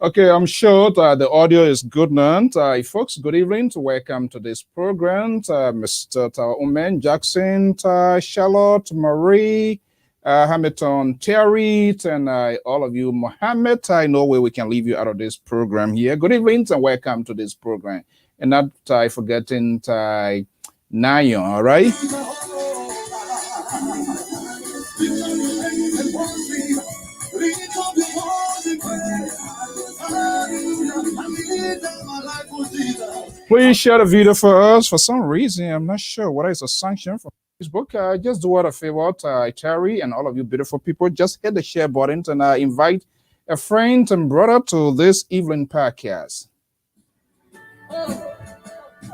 Okay, I'm sure the audio is good now. Folks, good evening. Welcome to this program. Mr. Omen Jackson, Charlotte, Marie, Hamilton, Terry, and all of you, Mohammed. I know where we can leave you out of this program here. Good evening and welcome to this program. And not forgetting Nayon, all right? Please share the video for us. For some reason, I'm not sure what is a sanction from Facebook. Just do what a favor, Terry, and all of you beautiful people. Just hit the share button and invite a friend and brother to this evening podcast.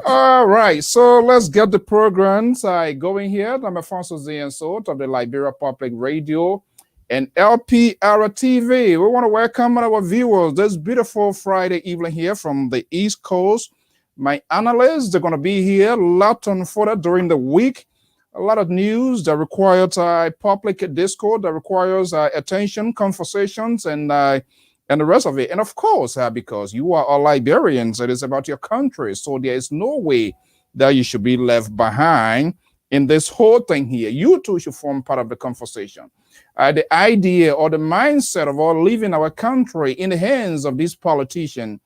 All right, so let's get the programs going here. I'm Alfonso Zienso of the Liberia Public Radio and Lpr-Tv. We want to welcome our viewers this beautiful Friday evening here from the East Coast. My analysts, they're going to be here a lot on further during the week. A lot of news that requires public discourse, that requires attention, conversations, and the rest of it. And of course, because you are all Liberians, it is about your country. So there is no way that you should be left behind in this whole thing here. You too should form part of the conversation. The idea or the mindset of all leaving our country in the hands of these politicians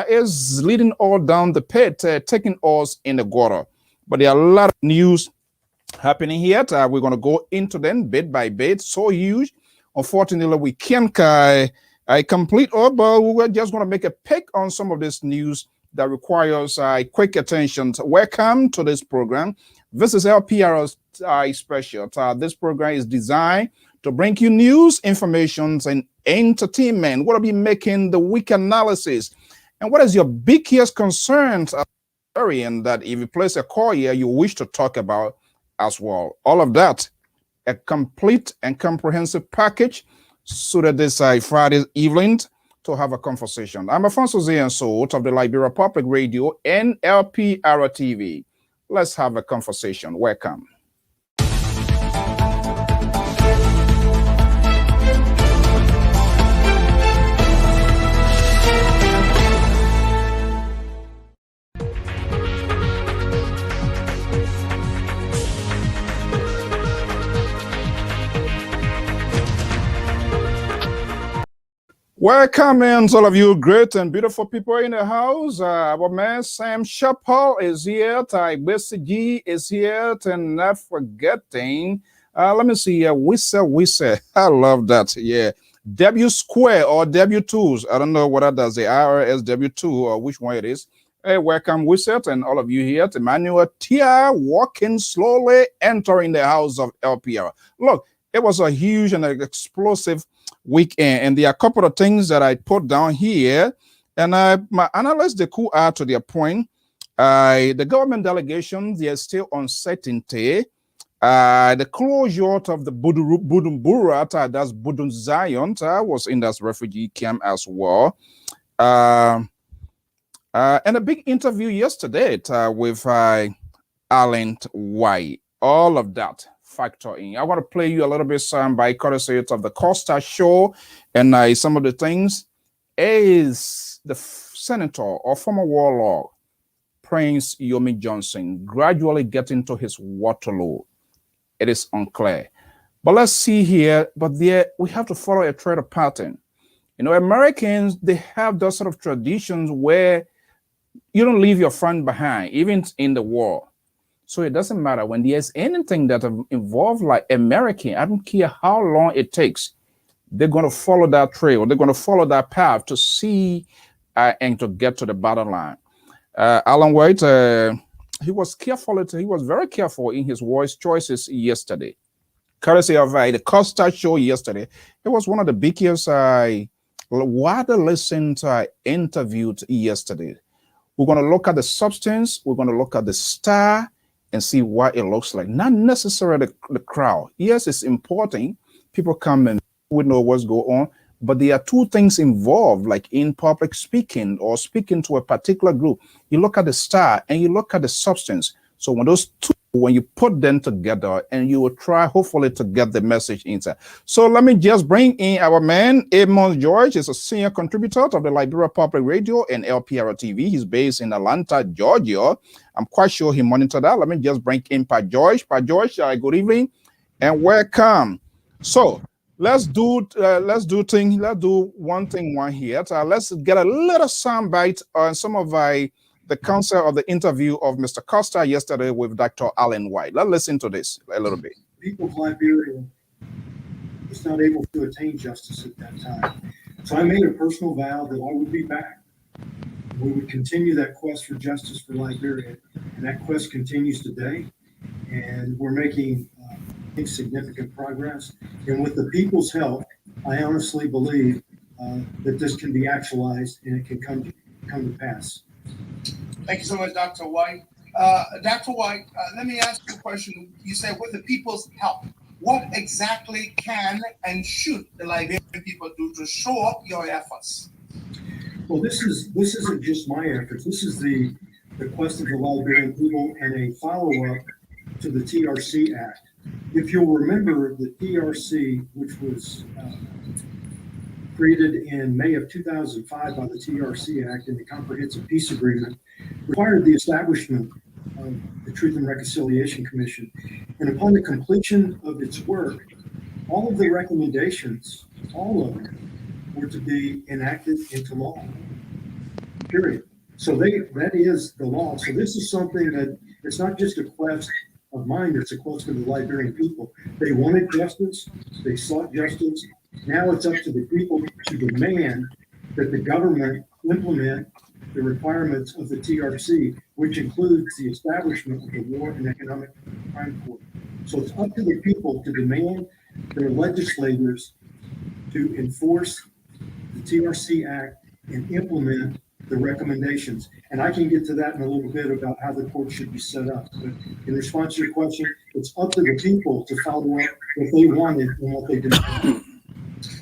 is leading all down the pit, taking us in the gutter. But there are a lot of news happening here. We're going to go into them bit by bit. So huge. Unfortunately, we can't complete all, but we're just going to make a pick on some of this news that requires quick attention. Welcome to this program. This is LPR's special. This program is designed to bring you news, information, and entertainment. We'll be making the week analysis. And what is your biggest concern, and that if you place a call here, you wish to talk about as well? All of that, a complete and comprehensive package so that this Friday evening to have a conversation. I'm Alfonso Zienso of the Liberia Public Radio and Lpr-Tv. Let's have a conversation. Welcome. Welcome in, all of you great and beautiful people in the house. Our man Sam Chappell is here. BCG is here. And not forgetting, let me see here. Whistle. I love that. Yeah. W Square or W2s. I don't know what that does. The IRS W2 or which one it is. Hey, welcome, Whistle, and all of you here. Emmanuel Tia walking slowly, entering the house of LPR. Look, it was a huge and explosive weekend, and there are a couple of things that I put down here, and my analysts, they could add to their point. The government delegations, there's still uncertainty. The closure of the Bujumbura, that's Budun Zion, was in that refugee camp as well. And a big interview yesterday with Alan White. All of that factor in. I want to play you a little bit by courtesy of the Costa Show, and some of the things is the senator or former warlord Prince Yomi Johnson gradually getting to his Waterloo. It is unclear, but let's see here. But there we have to follow a trade of pattern. You know, Americans, they have those sort of traditions where you don't leave your friend behind, even in the war. So it doesn't matter when there's anything that involves like American, I don't care how long it takes, they're going to follow that trail. They're going to follow that path to see and to get to the bottom line. Alan White, he was very careful in his voice choices yesterday. Courtesy of the Costa Show yesterday, it was one of the biggest widely listened interviewed yesterday. We're going to look at the substance. We're going to look at the star and see what it looks like. Not necessarily the crowd. Yes, it's important. People come and we know what's going on. But there are two things involved, like in public speaking or speaking to a particular group. You look at the star and you look at the substance. So when those two, when you put them together, and you will try hopefully to get the message inside. So let me just bring in our man, Amos George, is a senior contributor of the Liberia Public Radio and Lpr-Tv. He's based in Atlanta, Georgia. I'm quite sure he monitored that. Let me just bring in Pa George. Pa George, good evening and welcome. So let's do one thing here. Let's get a little soundbite on some of the concept of the interview of Mr. Costa yesterday with Dr. Alan White. Let's listen to this a little bit. People of Liberia was not able to attain justice at that time. So I made a personal vow that I would be back. We would continue that quest for justice for Liberia, and that quest continues today. And we're making significant progress. And with the people's help, I honestly believe that this can be actualized and it can come to pass. Thank you so much, Dr. White. Dr. White, let me ask you a question. You said with the people's help, what exactly can and should the Liberian people do to show up your efforts? Well, this isn't just my efforts. This is the quest of the Liberian people and a follow-up to the TRC Act. If you'll remember, the TRC, which was created in May of 2005 by the TRC Act and the Comprehensive Peace Agreement, required the establishment of the Truth and Reconciliation Commission. And upon the completion of its work, all of the recommendations, all of them, were to be enacted into law, period. So that is the law. So this is something that it's not just a quest of mine, it's a quest of the Liberian people. They wanted justice, they sought justice. Now it's up to the people to demand that the government implement the requirements of the TRC, which includes the establishment of the War and Economic Crime Court. So it's up to the people to demand their legislators to enforce the TRC Act and implement the recommendations. And I can get to that in a little bit about how the court should be set up. But in response to your question, it's up to the people to follow up what they wanted and what they didn't.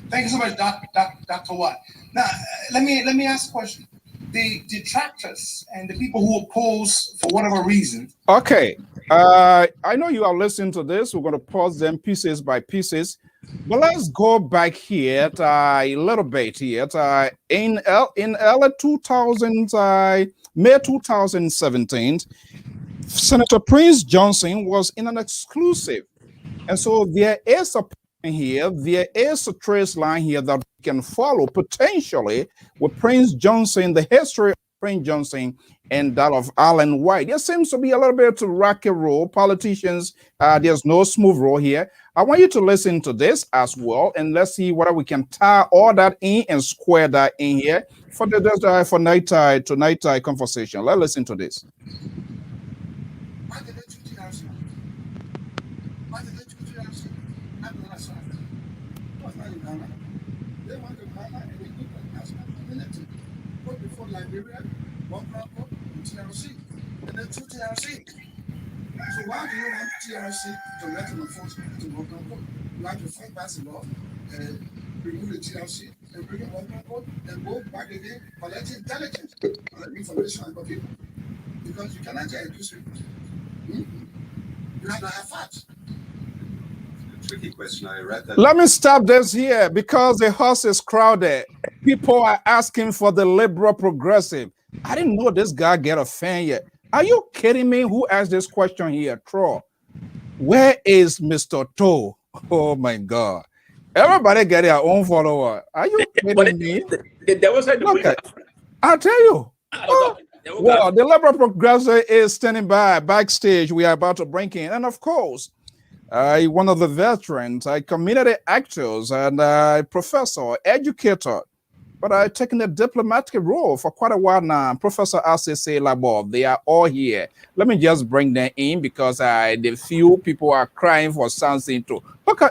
Thank you so much, Dr. White. Now, let me ask a question. The detractors and the people who oppose for whatever reason. Okay, I know you are listening to this. We're going to pause them pieces by pieces. But let's go back here a little bit here. In early 2000, May 2017, Senator Prince Johnson was in an exclusive. And so there is a point here, there is a trace line here that we can follow potentially with Prince Johnson, the history of Prince Johnson and that of Alan White. There seems to be a little bit of rocky road. Politicians, there's no smooth road here. I want you to listen to this as well, and let's see whether we can tie all that in and square that in here for the for night conversation. Let's listen to this. Before Liberia, one platform, TRC, and then two TRC. So why do you want TRC to let an enforcement to one platform? You have to fight pass the law and remove the TRC and bring in one platform and go back again, collect intelligence, collect information about people. Because you cannot get accused people. You have to have facts. Tricky question. I read that. Let me stop this here because the house is crowded. People are asking for the liberal progressive. I didn't know this guy get a fan yet. Are you kidding me? Who asked this question here? Tro. Where is Mr. Toe? Oh my God. Everybody get their own follower. Are you kidding me? Okay. I'll tell you. Well, the liberal progressive is standing by backstage. We are about to bring in. And of course, one of the veterans, community actors, and professor, educator, but I've taken a diplomatic role for quite a while now. Professor ACC Labor, they are all here. Let me just bring them in because the few people are crying for something to. Okay,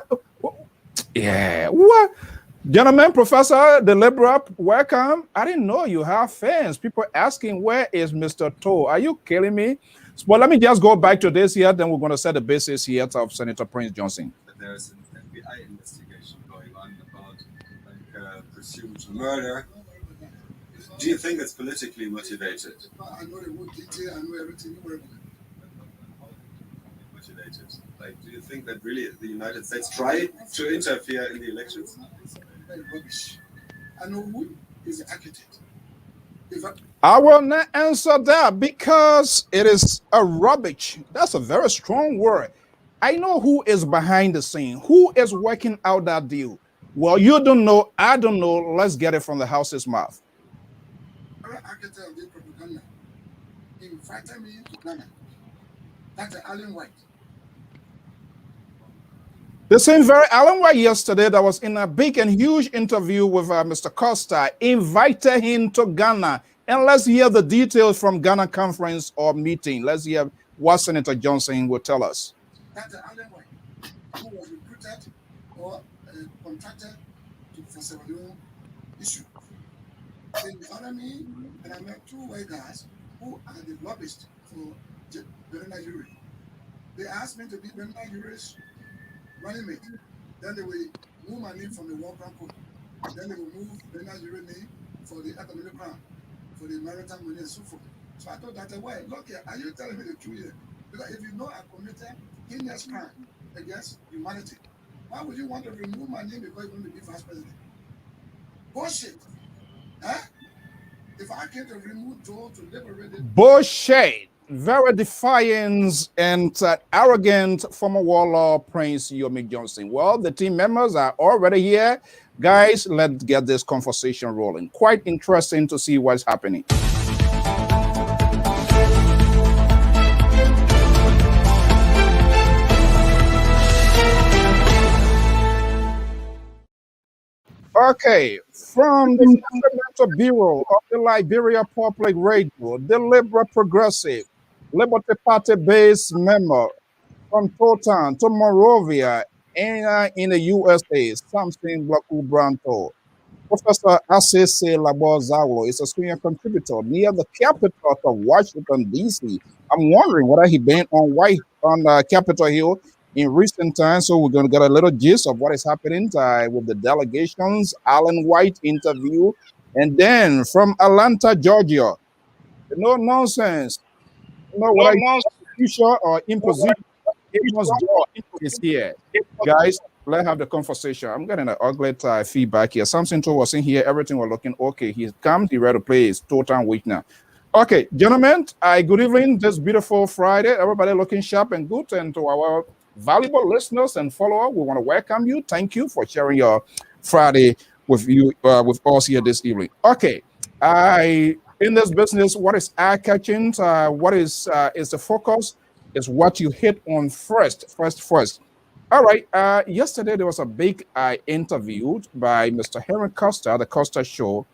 yeah, what? Gentlemen, Professor, the Liberal, welcome. I didn't know you have fans. People asking, where is Mr. Toe? Are you killing me? Well, let me just go back to this here, then we're going to set the basis here of Senator Prince Johnson. There's an FBI investigation going on about presumed murder. Do you think it's politically motivated? I know the whole detail, I know everything. congratulated. Like, do you think that really the United States tried to interfere in the elections? It's very rubbish. I know who is the architect. If I will not answer that because it is a rubbish. That's a very strong word. I know who is behind the scene, who is working out that deal. Well, you don't know, I don't know. Let's get it from the house's mouth. our architect of the propaganda invited me to Ghana, that's Alan White. The same very Alan White yesterday that was in a big and huge interview with Mr. Costa invited him to Ghana. And let's hear the details from Ghana conference or meeting. Let's hear what Senator Johnson will tell us. That's Alan White, who was recruited or contracted for several issues. They invited me, and I met two white guys who are the lobbyists for Bernard Yuri. They asked me to be Bernard Yuri's running mate. Then they will move my name from the War Crown Code. Then they will move Bernard Yuri's name for the economic crown, for the maritime money and so forth. So I thought that, well, look here, are you telling me the truth here? Because if you know I committed heinous crime against humanity, why would you want to remove my name because you want to be vice president? Bullshit. Huh? If I came to remove Joe to liberate it. Bullshit. Very defiant and arrogant former warlord Prince Yomi Johnson. Well, the team members are already here. Guys, let's get this conversation rolling. Quite interesting to see what's happening. Okay, from the Sacramento Bureau of the Liberia Public Radio, the Liberal Progressive Liberty Party-based member from Totan to Monrovia in the USA, Samson Blaku Branto. Professor Asese Labozawo is a senior contributor near the capital of Washington, D.C. I'm wondering whether he been on Capitol Hill in recent times, so we're going to get a little gist of what is happening with the delegations, Alan White interview, and then from Atlanta, Georgia, no nonsense, what I future or imposition, Amos is here. Guys, let's have the conversation. I'm getting an ugly feedback here. Something was in here, everything was looking okay. He comes, he ready to play his total week now. Okay, gentlemen, good evening, this beautiful Friday. Everybody looking sharp and good, and to our valuable listeners and followers, we want to welcome you. Thank you for sharing your Friday with with us here this evening. Okay, in this business, what is eye-catching? What is the focus? Is what you hit on first. All right. Yesterday there was a big interview by Mr. Henry Costa, the Costa Show,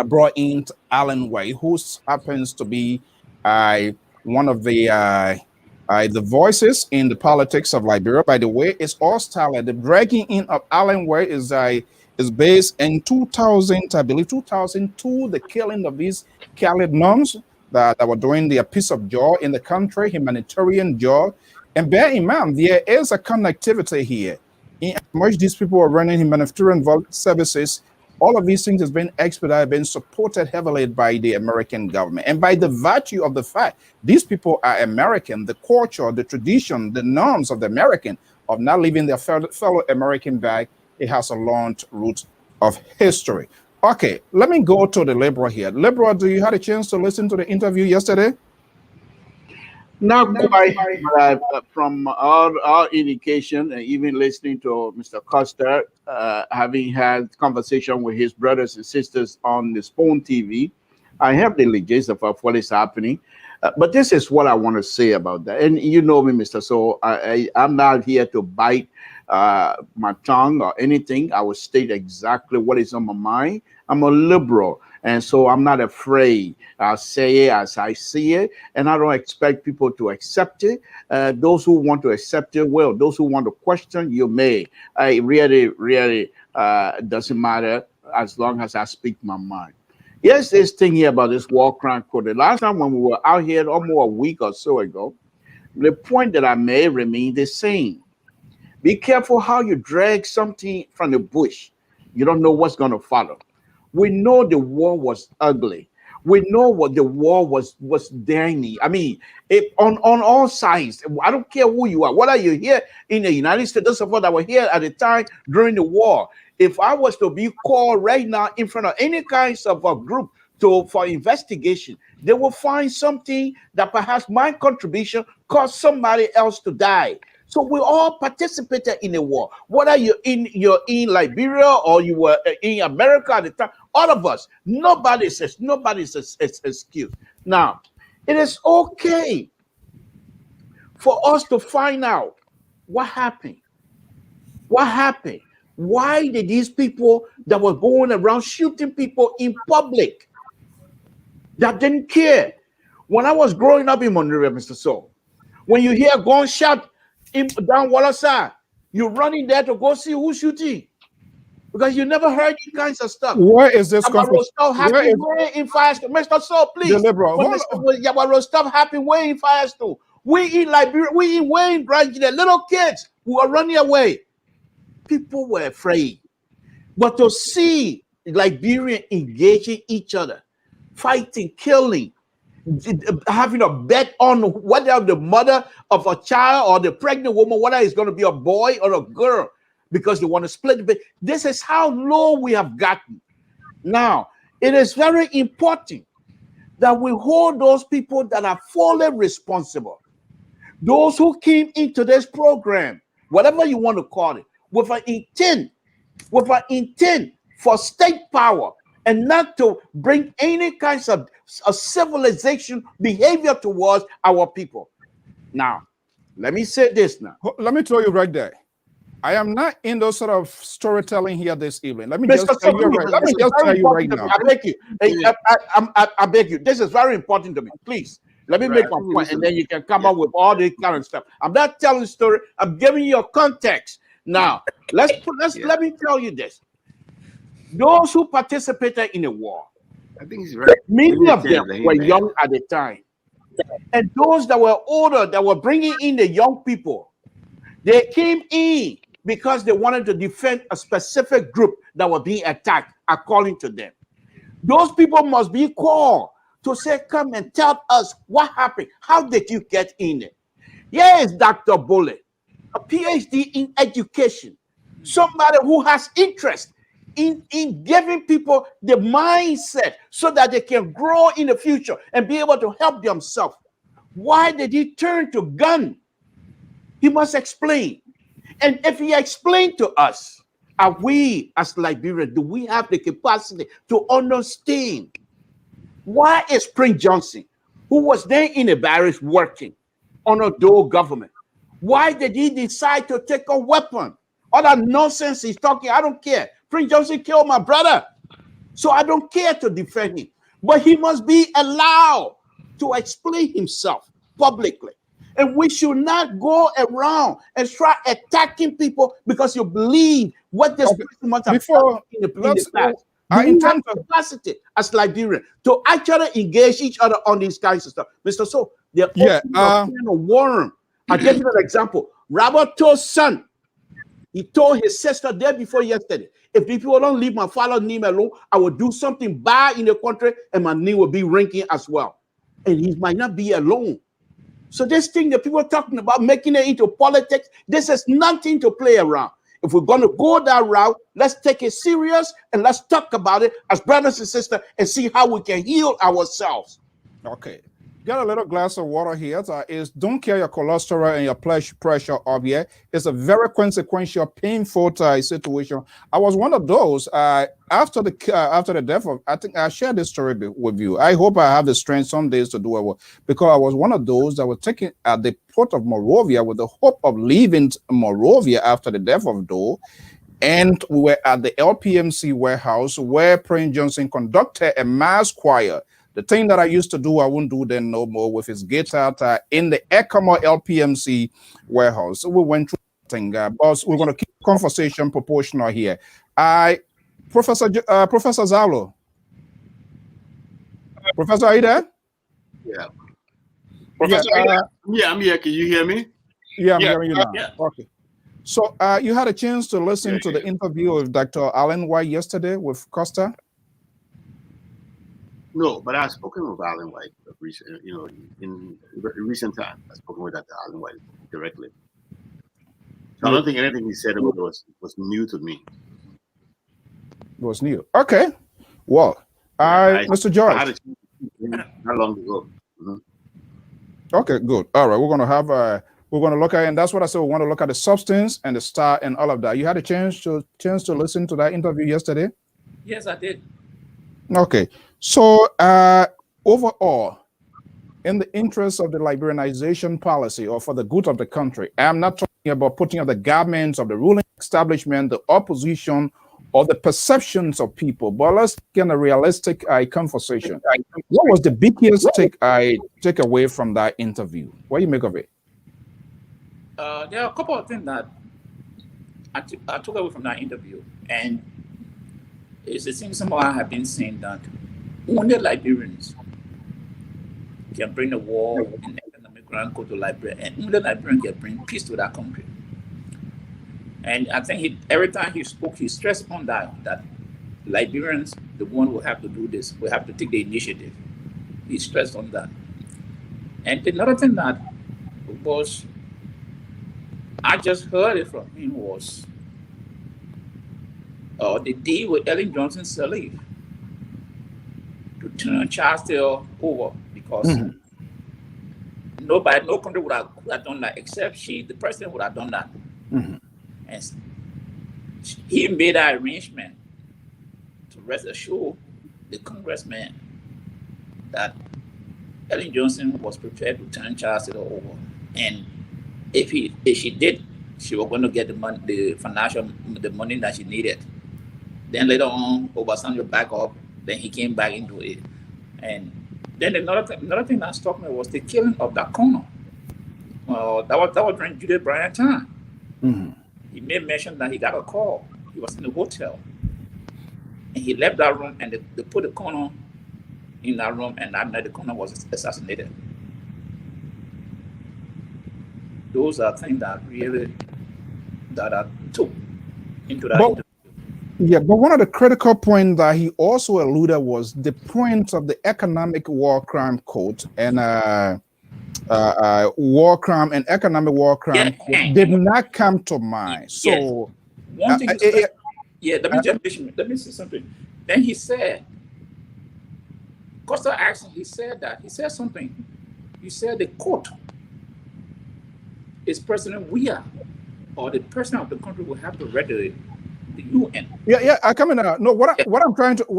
brought in Alan White, who happens to be one of the voices in the politics of Liberia. By the way, it's all style. The dragging in of Alan White is based in 2000, I believe 2002, the killing of these Khalid nuns that were doing their piece of job in the country, humanitarian job. And bear in mind, there is a connectivity here. In as much these people are running humanitarian services, all of these things has been expedited, been supported heavily by the American government. And by the virtue of the fact these people are American, the culture, the tradition, the norms of the American of not leaving their fellow American back, it has a long root of history. Okay, let me go to the Liberal here. Liberal, do you had a chance to listen to the interview yesterday? Not quite, but from our indication, and even listening to Mr. Costa, having had conversation with his brothers and sisters on the Spoon TV, I have the gist of what is happening. But this is what I want to say about that. And you know me, Mr. So I'm not here to bite my tongue or anything. I will state exactly what is on my mind. I'm a liberal, and so I'm not afraid. I'll say it as I see it, and I don't expect people to accept it. Those who want to accept it will. Those who want to question, you may. I really doesn't matter as long as I speak my mind. Yes, this thing here about this war crime code. The last time when we were out here almost a week or so ago, the point that I made remain the same. Be careful how you drag something from the bush. You don't know what's going to follow. We know the war was ugly. We know what the war was daring. I mean, on all sides. I don't care who you are. Whether you're here in the United States, those of us that were here at the time during the war. If I was to be called right now in front of any kinds of a group for investigation, they will find something that perhaps my contribution caused somebody else to die. So we all participated in the war, whether you're in Liberia or you were in America at the time. All of us, nobody's excused. Now, it is okay for us to find out what happened. What happened? Why did these people that were going around shooting people in public that didn't care? When I was growing up in Monrovia, Mr. Saul, when you hear gunshot down Wallace, you're running there to go see who's shooting because you never heard these kinds of stuff. Where is this Yabaro stuff happening way in Firestone. Mr. Saul, please. Yabaro stuff happening way in Firestone. We in Liberia, we in Wayne Branch, the little kids who are running away. People were afraid. But to see Liberians engaging each other, fighting, killing, having a bet on whether the mother of a child or the pregnant woman, whether it's going to be a boy or a girl, because they want to split the bed. This is how low we have gotten. Now, it is very important that we hold those people that are fully responsible. Those who came into this program, whatever you want to call it, with an intent for state power and not to bring any kinds of civilization behavior towards our people. Now, let me say this now. Let me tell you right there. I am not in those sort of storytelling here this evening. Let me just tell you right now. I beg you. I beg you. This is very important to me. Please, let me make my point, and then you can come up with all this kind of stuff. I'm not telling a story. I'm giving you a context. Now, let me tell you this. Those who participated in the war, I think he's right. Many of them were young at the time. And those that were older, that were bringing in the young people, they came in because they wanted to defend a specific group that were being attacked, according to them. Those people must be called to say, come and tell us what happened. How did you get in it? Here is Dr. Bullet, a PhD in education, somebody who has interest in giving people the mindset so that they can grow in the future and be able to help themselves. Why did he turn to gun? He must explain. And if he explained to us, are we as Liberians, do we have the capacity to understand why is Prince Johnson, who was then in the barracks working under Dole government, why did he decide to take a weapon? All that nonsense he's talking, I don't care. Prince Johnson killed my brother, so I don't care to defend him. But he must be allowed to explain himself publicly. And we should not go around and try attacking people because you believe what this person must have done in the past. In terms of capacity as Liberian to actually engage each other on these kinds of stuff. Mr. So, they're a worm. I'll give you an example. Robert To's son, he told his sister day before yesterday, if people don't leave my father's name alone, I will do something bad in the country and my name will be ranking as well. And he might not be alone. So this thing that people are talking about, making it into politics, this is nothing to play around. If we're going to go that route, let's take it serious and let's talk about it as brothers and sisters and see how we can heal ourselves. Okay. Get a little glass of water here. Don't carry your cholesterol and your pressure up here. It's a very consequential, painful situation. I was one of those after the death of, I think I shared this story with you. I hope I have the strength some days to do it, because I was one of those that were taken at the port of Monrovia with the hope of leaving Monrovia after the death of Doe. And we were at the LPMC warehouse where Prince Johnson conducted a mass choir. The thing that I used to do, I won't do then no more, with his guitar in the Ekamo LPMC warehouse. So we went through the thing, but we're going to keep the conversation proportional here. Professor Zalo. Professor, are you there? Yeah. Professor, I'm here. Can you hear me? Yeah, I'm hearing you now. Yeah. Okay. So you had a chance to listen to the interview with Dr. Alan White yesterday with Costa? No, but I've spoken with Alan White recent, in recent time. I've spoken with Dr. Alan White directly. So I don't think anything he said was new to me. Was new. Okay. Well, Mr. George. I had a not long ago. Mm-hmm. Okay, good. All right, we're going to look at, and that's what I said. We want to look at the substance and the style and all of that. You had a chance to listen to that interview yesterday? Yes, I did. Okay, so overall, in the interest of the liberalization policy or for the good of the country, I'm not talking about putting up the governments of the ruling establishment, the opposition, or the perceptions of people, but let's get a realistic conversation. What was the biggest take away from that interview? What do you make of it? There are a couple of things that I took away from that interview, and it's the thing someone have been saying that only Liberians can bring the war and economic ground go to Liberia, and only Liberians can bring peace to that country. And I think every time he spoke, he stressed on that Liberians, the one who have to do this, we have to take the initiative. He stressed on that. And another thing that was, I just heard it from him was the deal with Ellen Johnson Sirleaf to turn Charles Taylor over, because no country would have done that except the president would have done that. And he made that arrangement to rest assured the congressman that Ellen Johnson was prepared to turn Charles Taylor over, and if she did, she was going to get the money that she needed. Then later on, Obasanjo back up. Then he came back into it, and then another thing that struck me was the killing of that colonel. That was during Judith Bryant time. He made mention that he got a call. He was in the hotel, and he left that room, and they put the colonel in that room, and that night the colonel was assassinated. Those are things that I took into that. Yeah, but one of the critical points that he also alluded was the point of the economic war crime code and war crime and economic war crime did not come to mind. So one thing let me say something. Then he said, Costa asked him, he said something. He said the court is President Weah, or the president of the country will have to read the UN. I come in. No, what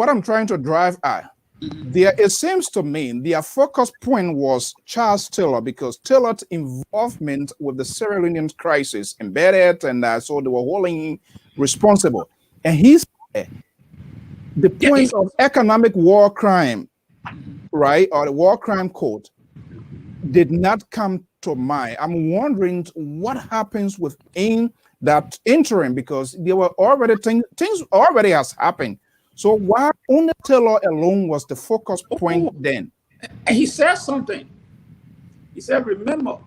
I'm trying to drive at. There, it seems to me their focus point was Charles Taylor, because Taylor's involvement with the Sierra Leonean crisis embedded, and so they were holding him responsible. And he said the point of economic war crime, right, or the war crime code, did not come to mind. I'm wondering what happens within that interim, because there were already things already has happened. So why only Taylor alone was the focus point then? And he said something. He said, remember,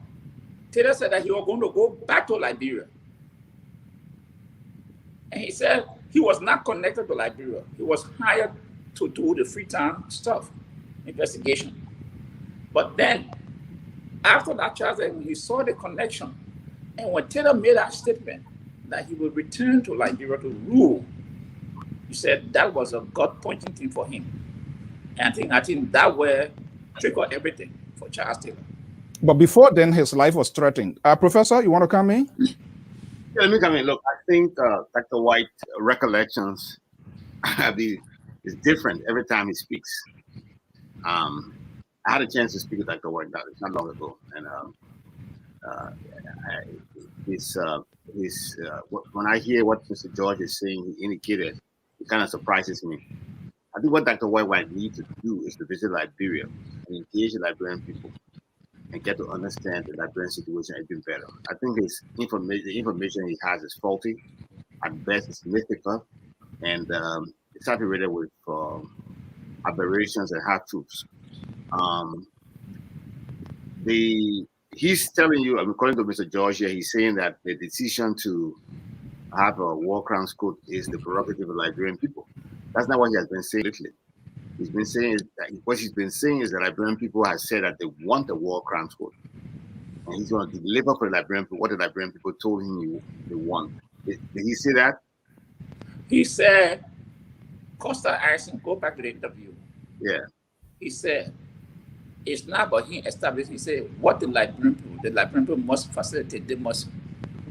Taylor said that he was going to go back to Liberia. And he said he was not connected to Liberia. He was hired to do the Freetown stuff, investigation. But then, after that Charles, he saw the connection. And when Taylor made that statement that he would return to Liberia to rule, he said that was a God-pointing thing for him. And I think that way triggered everything for Charles Taylor. But before then, his life was threatened. Professor, you want to come in? Yeah, let me come in. Look, I think Dr. White's recollections is different every time he speaks. I had a chance to speak with Dr. White not long ago, and when I hear what Mr. George is saying, he indicated, it kind of surprises me. I think what Dr. White needs to do is to visit Liberia and engage the Liberian people and get to understand the Liberian situation a bit better. I think the information he has is faulty, at best it's mythical, and it's saturated with aberrations and half-truths. He's telling you, according to Mr. George here, he's saying that the decision to have a war crimes code is the prerogative of Liberian people. That's not what he has been saying lately. He's been saying what she's been saying is that Liberian people have said that they want the war crimes court, and he's going to deliver for the Liberian people what the Liberian people told him they want. Did he say that? He said, Costa asked him, go back to the interview. Yeah. He said, it's not about him establishing. He said, what the Liberian people must facilitate. They must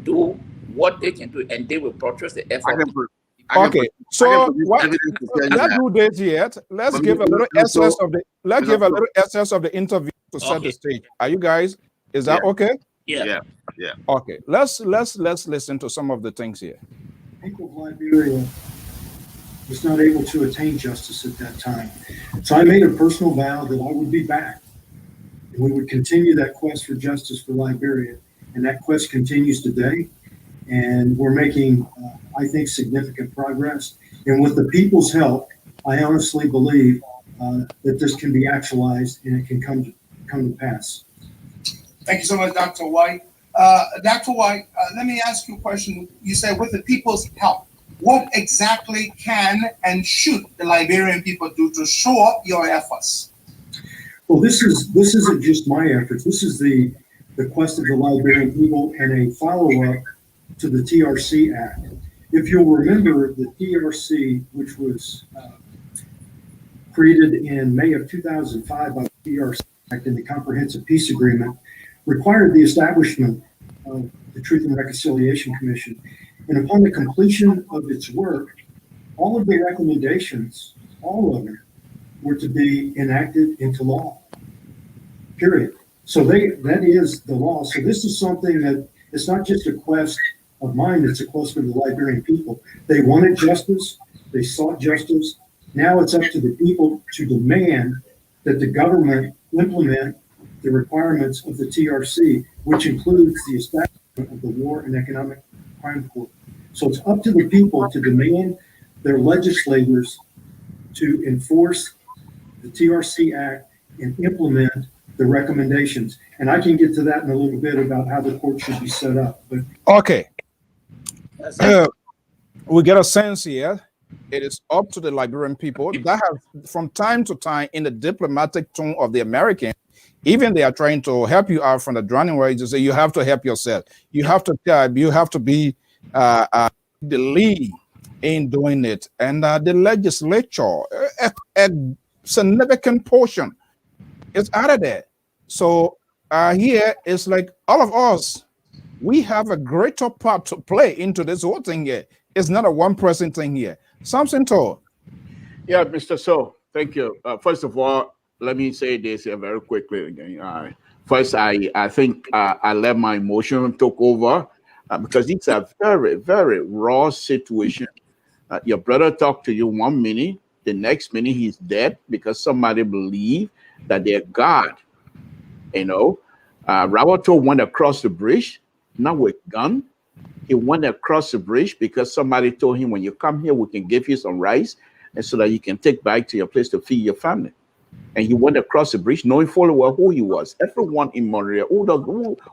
do what they can do, and they will portray the effort. Okay, so let's do this yet. Let's give a little essence of the interview to set the stage. Are you guys? Is that okay? Yeah. Okay, let's listen to some of the things here. People of Liberia was not able to attain justice at that time, so I made a personal vow that I would be back, and we would continue that quest for justice for Liberia, and that quest continues today. And we're making, I think, significant progress. And with the people's help, I honestly believe that this can be actualized and it can come to pass. Thank you so much, Dr. White. Dr. White, let me ask you a question. You said with the people's help, what exactly can and should the Liberian people do to show up your efforts? Well, this isn't just my efforts. This is the quest of the Liberian people and a follow-up to the TRC Act. If you'll remember, the TRC, which was created in May of 2005 by the TRC Act and the Comprehensive Peace Agreement, required the establishment of the Truth and Reconciliation Commission. And upon the completion of its work, all of the recommendations, all of them, were to be enacted into law, period. So that is the law. So this is something that it's not just a quest of mine, it's a quest for the Liberian people. They wanted justice, they sought justice. Now it's up to the people to demand that the government implement the requirements of the TRC, which includes the establishment of the War and Economic Crime Court. So it's up to the people to demand their legislators to enforce the TRC Act and implement the recommendations. And I can get to that in a little bit about how the court should be set up. But okay. We get a sense here. It is up to the Liberian people that have, from time to time, in the diplomatic tone of the American, even they are trying to help you out from the drowning where you say you have to help yourself. You have to be the lead in doing it, and the legislature, a significant portion, is out of there. So here it's like all of us. We have a greater part to play into this whole thing here. It's not a one-person thing here. Something to. Yeah, Mr. So, thank you. First of all, let me say this here very quickly. First, I think I let my emotion take over because it's a very, very raw situation. Your brother talked to you 1 minute, the next minute he's dead because somebody believed that they're God. You know, Rawato went across the bridge, not with gun. He went across the bridge because somebody told him, when you come here, we can give you some rice, and so that you can take back to your place to feed your family. And he went across the bridge knowing fully well who he was. Everyone in Montreal,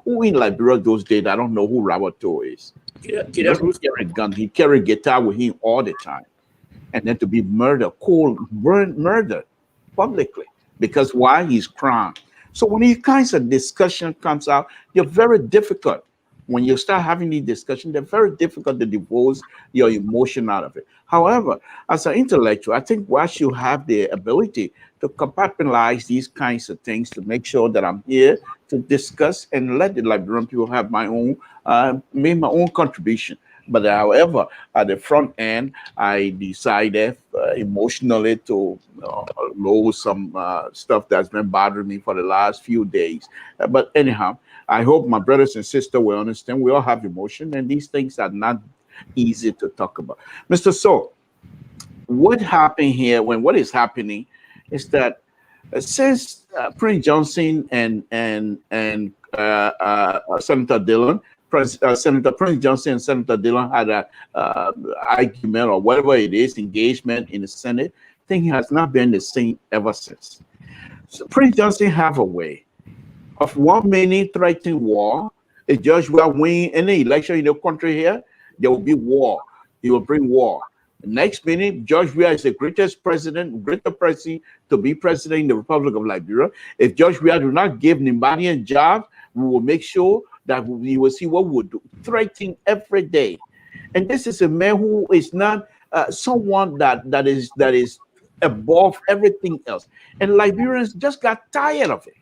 who in Liberia those days, I don't know who Rawato is. He doesn't carry a gun. He carried guitar with him all the time. And then to be murdered, murdered publicly. Because why? He's crowned. So when these kinds of discussion comes out, they're very difficult. When you start having these discussions, they're very difficult to divorce your emotion out of it. However, as an intellectual, I think once you have the ability to compartmentalize these kinds of things to make sure that I'm here to discuss and let the Liberian people have my own, make my own contribution. But however, at the front end, I decided emotionally to lower some stuff that's been bothering me for the last few days. But anyhow, I hope my brothers and sisters will understand we all have emotion, and these things are not easy to talk about. Mr. So, what happened here, what is happening is that since Prince Johnson and Senator Dillon, Senator Prince Johnson and Senator Dillon had an argument or whatever it is, engagement in the Senate, thing has not been the same ever since. So Prince Johnson have a way of 1 minute threatening war. A judge will win any election in the country here, there will be war. He will bring war. Next minute, George Weah is the greatest president, greater person to be president in the Republic of Liberia. If George Weah do not give Nimanian jobs, we will make sure that we will see what we will do. Threatening every day. And this is a man who is not someone that is above everything else. And Liberians just got tired of it.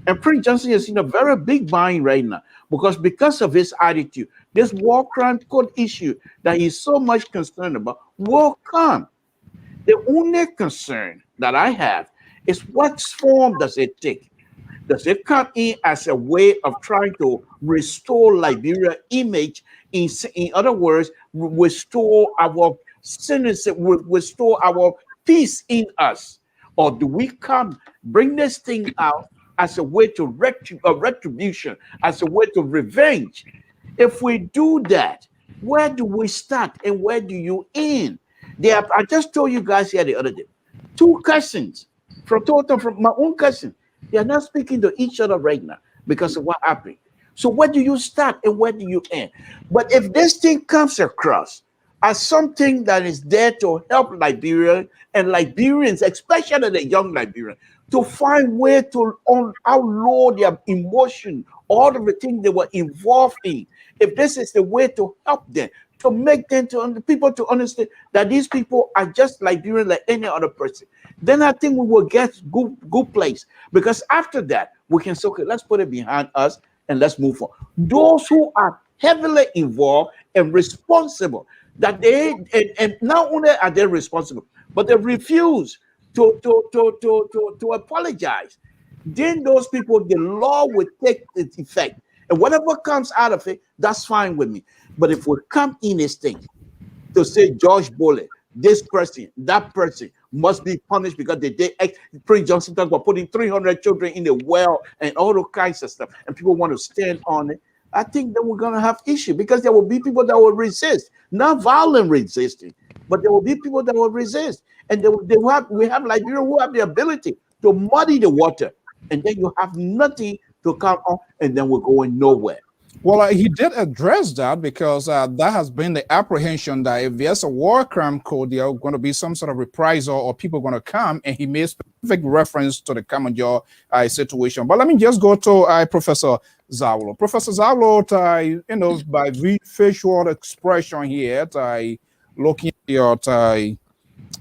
And Prince Johnson is in a very big bind right now because of his attitude. This war crime code issue that he's so much concerned about will come. The only concern that I have is what form does it take? Does it come in as a way of trying to restore Liberia image? In other words, restore our cynicism, restore our peace in us? Or do we come, bring this thing out as a way to retribution, as a way to revenge? If we do that, where do we start and where do you end? I just told you guys here the other day, two cousins from my own cousin, they are not speaking to each other right now because of what happened. So where do you start and where do you end? But if this thing comes across as something that is there to help Liberia and Liberians, especially the young Liberians, to find way to outlaw their emotion, all of the things they were involved in, if this is the way to help them, to make them people to understand that these people are just Liberian like any other person, then I think we will get good place. Because after that, we can say, okay, let's put it behind us and let's move on. Those who are heavily involved and responsible, that they and not only are they responsible, but they refuse to apologize, then those people, the law will take its effect. And whatever comes out of it, that's fine with me. But if we come in this thing to say George Bole, this person, that person must be punished because they did X, Prince Johnson talked about putting 300 children in the well and all those kinds of stuff, and people want to stand on it, I think that we're going to have issue because there will be people that will resist, not violent resisting, but there will be people that will resist. And we have Liberia who have the ability to muddy the water, and then you have nothing to come on, and then we're going nowhere. Well, he did address that because that has been the apprehension that if there's a war crime code, there are going to be some sort of reprisal or people going to come, and he made specific reference to the Kamanjo situation. But let me just go to Professor Zawlo. Professor Zawlo, by facial expression here, looking at your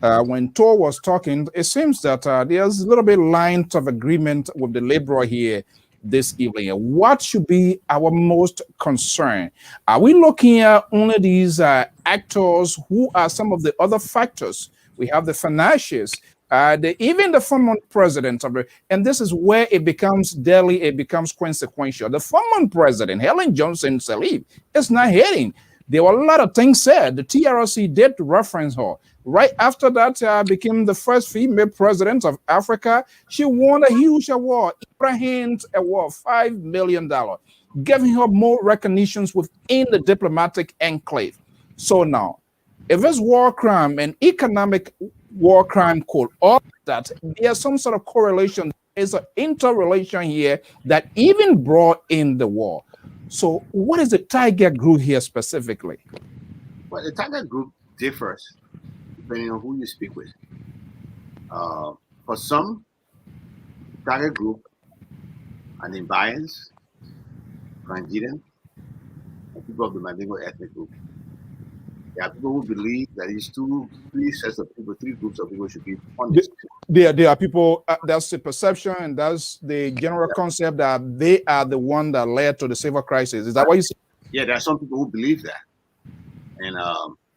when Tor was talking, it seems that there's a little bit lines of agreement with the Liberal here this evening. What should be our most concern? Are we looking at only these actors who are some of the other factors? We have the financiers, even the former president of the, and this is where it becomes daily, it becomes consequential. The former president, Helen Johnson Sirleaf, is not hitting. There were a lot of things said. The TRC did reference her. Right after that, became the first female president of Africa. She won a huge award, Ibrahim's Award, $5 million, giving her more recognitions within the diplomatic enclave. So now, if it's war crime and economic war crime code, all that, there's some sort of correlation. There's an interrelation here that even brought in the war. So what is the target group here specifically? Well, the target group differs depending on who you speak with. For some, target group are Nimbayans, Nigerian, and people of the Mandingo ethnic group. There are people who believe that these three groups of people should be punished. There are people, that's the perception and that's the general concept that they are the one that led to the civil crisis. Is that what you say? Yeah, there are some people who believe that. And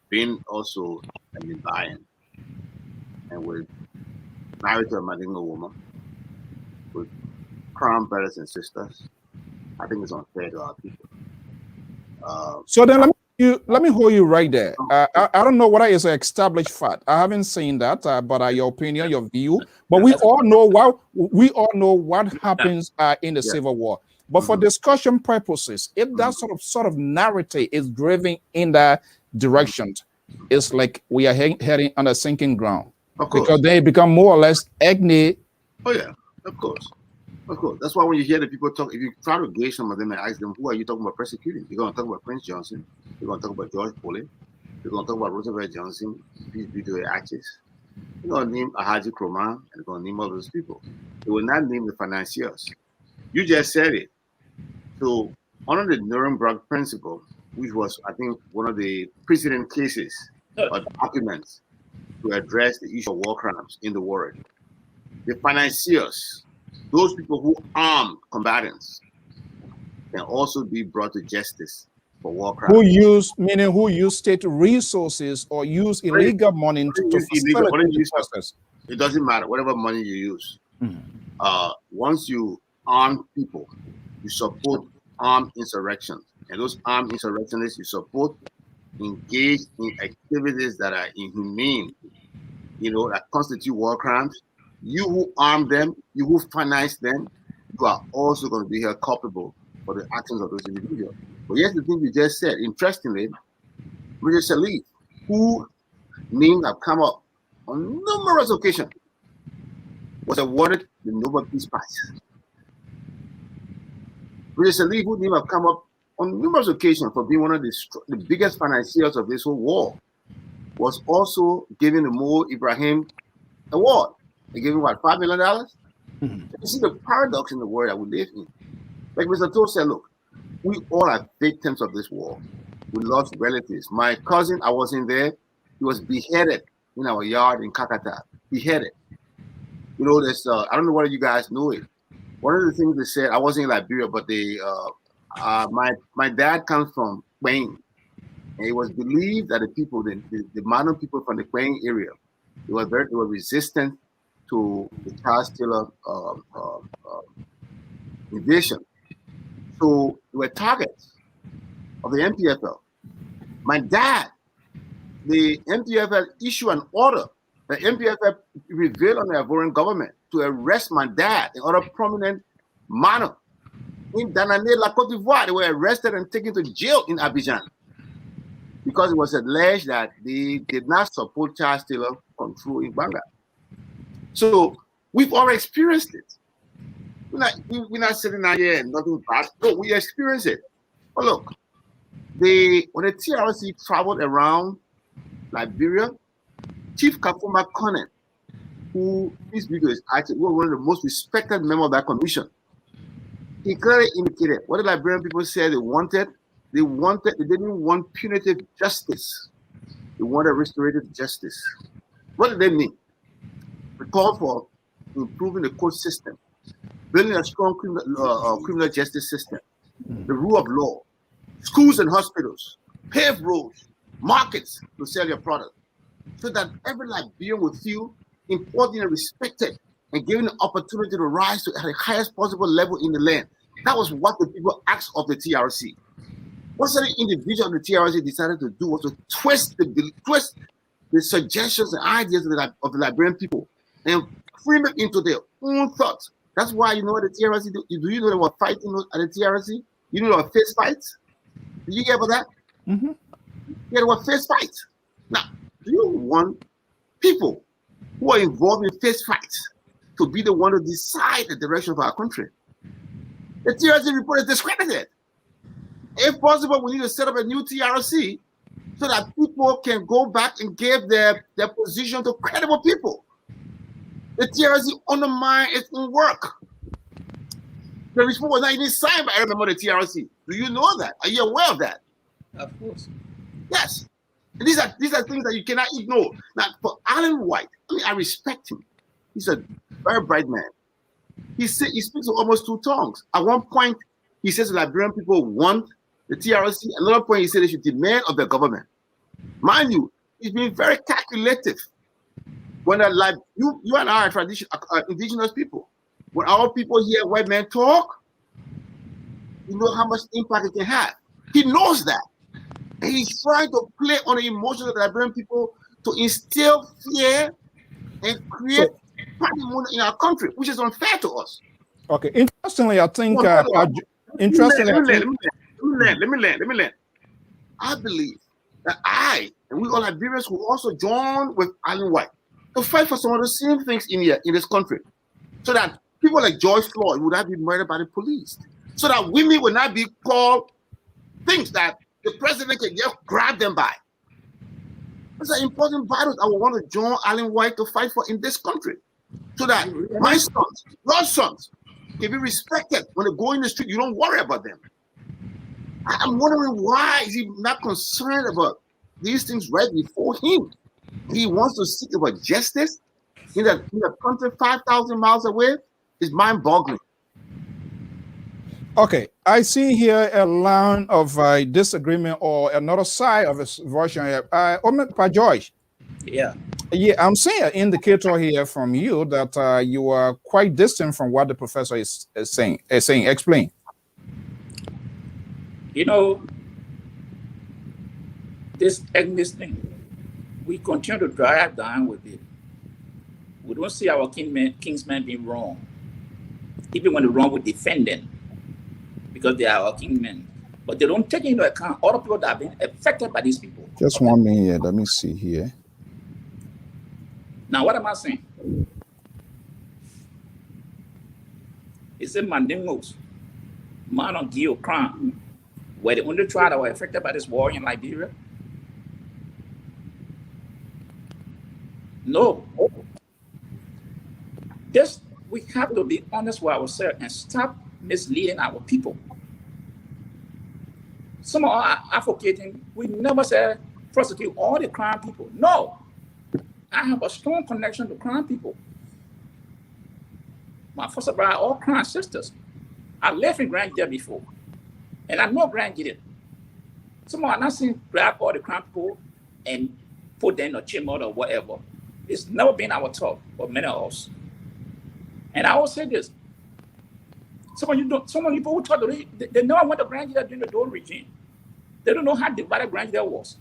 being also a Nimbayan and with married to a Mandingo woman, with crown brothers and sisters, I think it's unfair to our people. So then let me hold you right there. I don't know whether it's an established fact. I haven't seen that, but your opinion, your view. But we all know what happens in the Civil War. But for discussion purposes, if that sort of narrative is driven in that direction, it's like we are heading on a sinking ground. Because they become more or less ethnic. Oh yeah, of course. Of course. That's why when you hear the people talk, if you try to gauge some of them and ask them, who are you talking about persecuting? You're going to talk about Prince Johnson. You're going to talk about George Bole. You're They're going to talk about Roosevelt Johnson, peace be to the actors. They're going to name Ahaji Kroman, and they're going to name all those people. They will not name the financiers. You just said it. So, under the Nuremberg Principle, which was, I think, one of the precedent cases or documents to address the issue of war crimes in the world, the financiers, those people who armed combatants, can also be brought to justice for war crimes. Who use state resources or use illegal money to facilitate the process? It doesn't matter, whatever money you use. Once you arm people, you support armed insurrections. And those armed insurrectionists you support engage in activities that are inhumane, that constitute war crimes. You who arm them, you who finance them, you are also going to be held culpable for the actions of those individuals. But here's the thing you just said. Interestingly, British Salif, who names have come up on numerous occasions, was awarded the Nobel Peace Prize. British Salif, who names have come up on numerous occasions for being one of the biggest financiers of this whole war, was also given the Mo Ibrahim Award. They gave him what, $5 million? You see the paradox in the world that we live in. Like Mr. Toh said, look, we all are victims of this war. We lost relatives. My cousin, I wasn't there. He was beheaded in our yard in Kakata. Beheaded. There's I don't know whether you guys know it. One of the things they said, I wasn't in Liberia, but they my dad comes from Quang. And it was believed that the people, the Mano people from the Quang area, they were resistant to the Charles Taylor invasion. So they were targets of the MPFL. My dad, the MPFL issued an order. The MPFL prevailed on the Ivorian government to arrest my dad and other prominent Mano in Danane, La Côte d'Ivoire. They were arrested and taken to jail in Abidjan because it was alleged that they did not support Charles Taylor control in Banga. So we've all experienced it. We're not sitting out here and nothing bad. No, we experienced it. But look, when the TRC traveled around Liberia, Chief Kafuma Konen, who this video is actually one of the most respected members of that commission, he clearly indicated what the Liberian people said they wanted. They didn't want punitive justice. They wanted restorative justice. What did they mean? They called for improving the court system, building a strong criminal justice system, the rule of law, schools and hospitals, paved roads, markets to sell your product, so that every Liberian would feel important and respected and given the opportunity to rise to the highest possible level in the land. That was what the people asked of the TRC. What certain individual of the TRC decided to do was to twist the suggestions and ideas of the Liberian people and frame it into their own thoughts. That's why you know what the TRC do. Do you know they were fighting at the TRC? You know they were fist fights? Did you hear about that? Yeah, they were fist fights. Now, do you want people who are involved in fist fights to be the one to decide the direction of our country? The TRC report is discredited. If possible, we need to set up a new TRC so that people can go back and give their position to credible people. The TRC undermined its own work. The report was not even signed by every member of the TRC. Do you know that? Are you aware of that? Of course. Yes. And these are things that you cannot ignore. Now, for Alan White, I respect him. He's a very bright man. He speaks with almost two tongues. At one point, he says the Liberian people want the TRC. Another point, he said they should demand of the government. Mind you, he's been very calculative. When you and I are indigenous people. When our people hear white men talk, you know how much impact it can have. He knows that. And he's trying to play on the emotions of the Liberian people to instill fear and create pandemonium in our country, which is unfair to us. Okay. Interestingly, I think. Let me land. I believe that and we all Liberians will also join with Alan White to fight for some of the same things in this country, so that people like George Floyd would not be murdered by the police, so that women would not be called things that the president can just grab them by. Those are important battles I would want to join Alan White to fight for in this country. So that my sons, your sons, can be respected. When they go in the street, you don't worry about them. I'm wondering why is he not concerned about these things right before him? He wants to seek about justice in a country 5,000 miles away. Is mind-boggling. Okay, I see here a line of disagreement or another side of his version here. George. Yeah. Yeah, I'm seeing an indicator here from you that you are quite distant from what the professor is saying. Explain. You know, this thing, we continue to drive down with it. We don't see our kingsmen being wrong, even when they're wrong with defending, because they are our kingmen. But they don't take into account all the people that have been affected by these people. Just 1 minute here. Let me see here. Now, what am I saying? It's a Mandingos, man on Geo crime, where the only tribe that were affected by this war in Liberia. No. This, we have to be honest with ourselves and stop misleading our people. Some of our advocating, we never said prosecute all the crime people. No. I have a strong connection to crime people. My foster brother, all crime sisters. I lived in Grand Gate before, and I know Grand Gate. Someone I'm not seeing grab all the crime people and put them in a chamber or whatever. It's never been our talk for many of us. And I always say this: some of you people who talk, they never went to Grand Gate during the Dole regime. They don't know how divided Grand Gate was.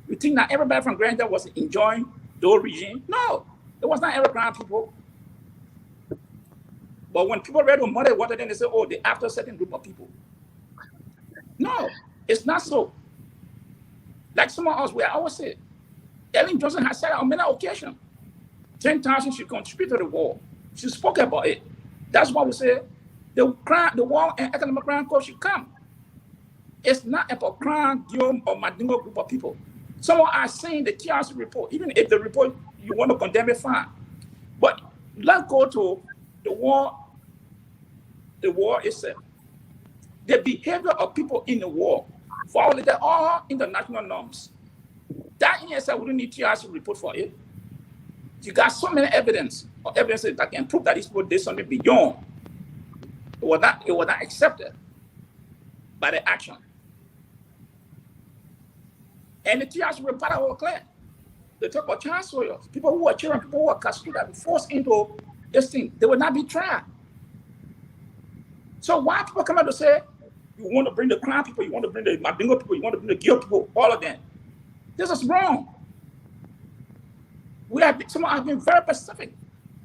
You think that everybody from Grand Gate was enjoying Dole regime? No, it was not every crime people. But when people read on Mother Water, then they say, oh, they after a certain group of people. No, it's not so. Like some of us, we always say, Ellen Johnson has said on many occasions, 10,000 should contribute to the war. She spoke about it. That's why we say the war and economic crime code should come. It's not about crime, Guillaume, or Mandingo group of people. Someone are saying the TRC report, even if the report you want to condemn it, fine. But let's go to the war itself. The behavior of people in the war violated all international norms. That in itself, we don't need TRC report for it. You got so many evidence that can prove that these people did something beyond. It was not accepted by the action. And the TRC report was clear. They talk about child soldiers, people who are children, people who are castrated, forced into this thing. They will not be tried. So why people come out to say, you want to bring the crime people, you want to bring the Mandingo people, you want to bring the Gil people, all of them. This is wrong. Someone has been very specific.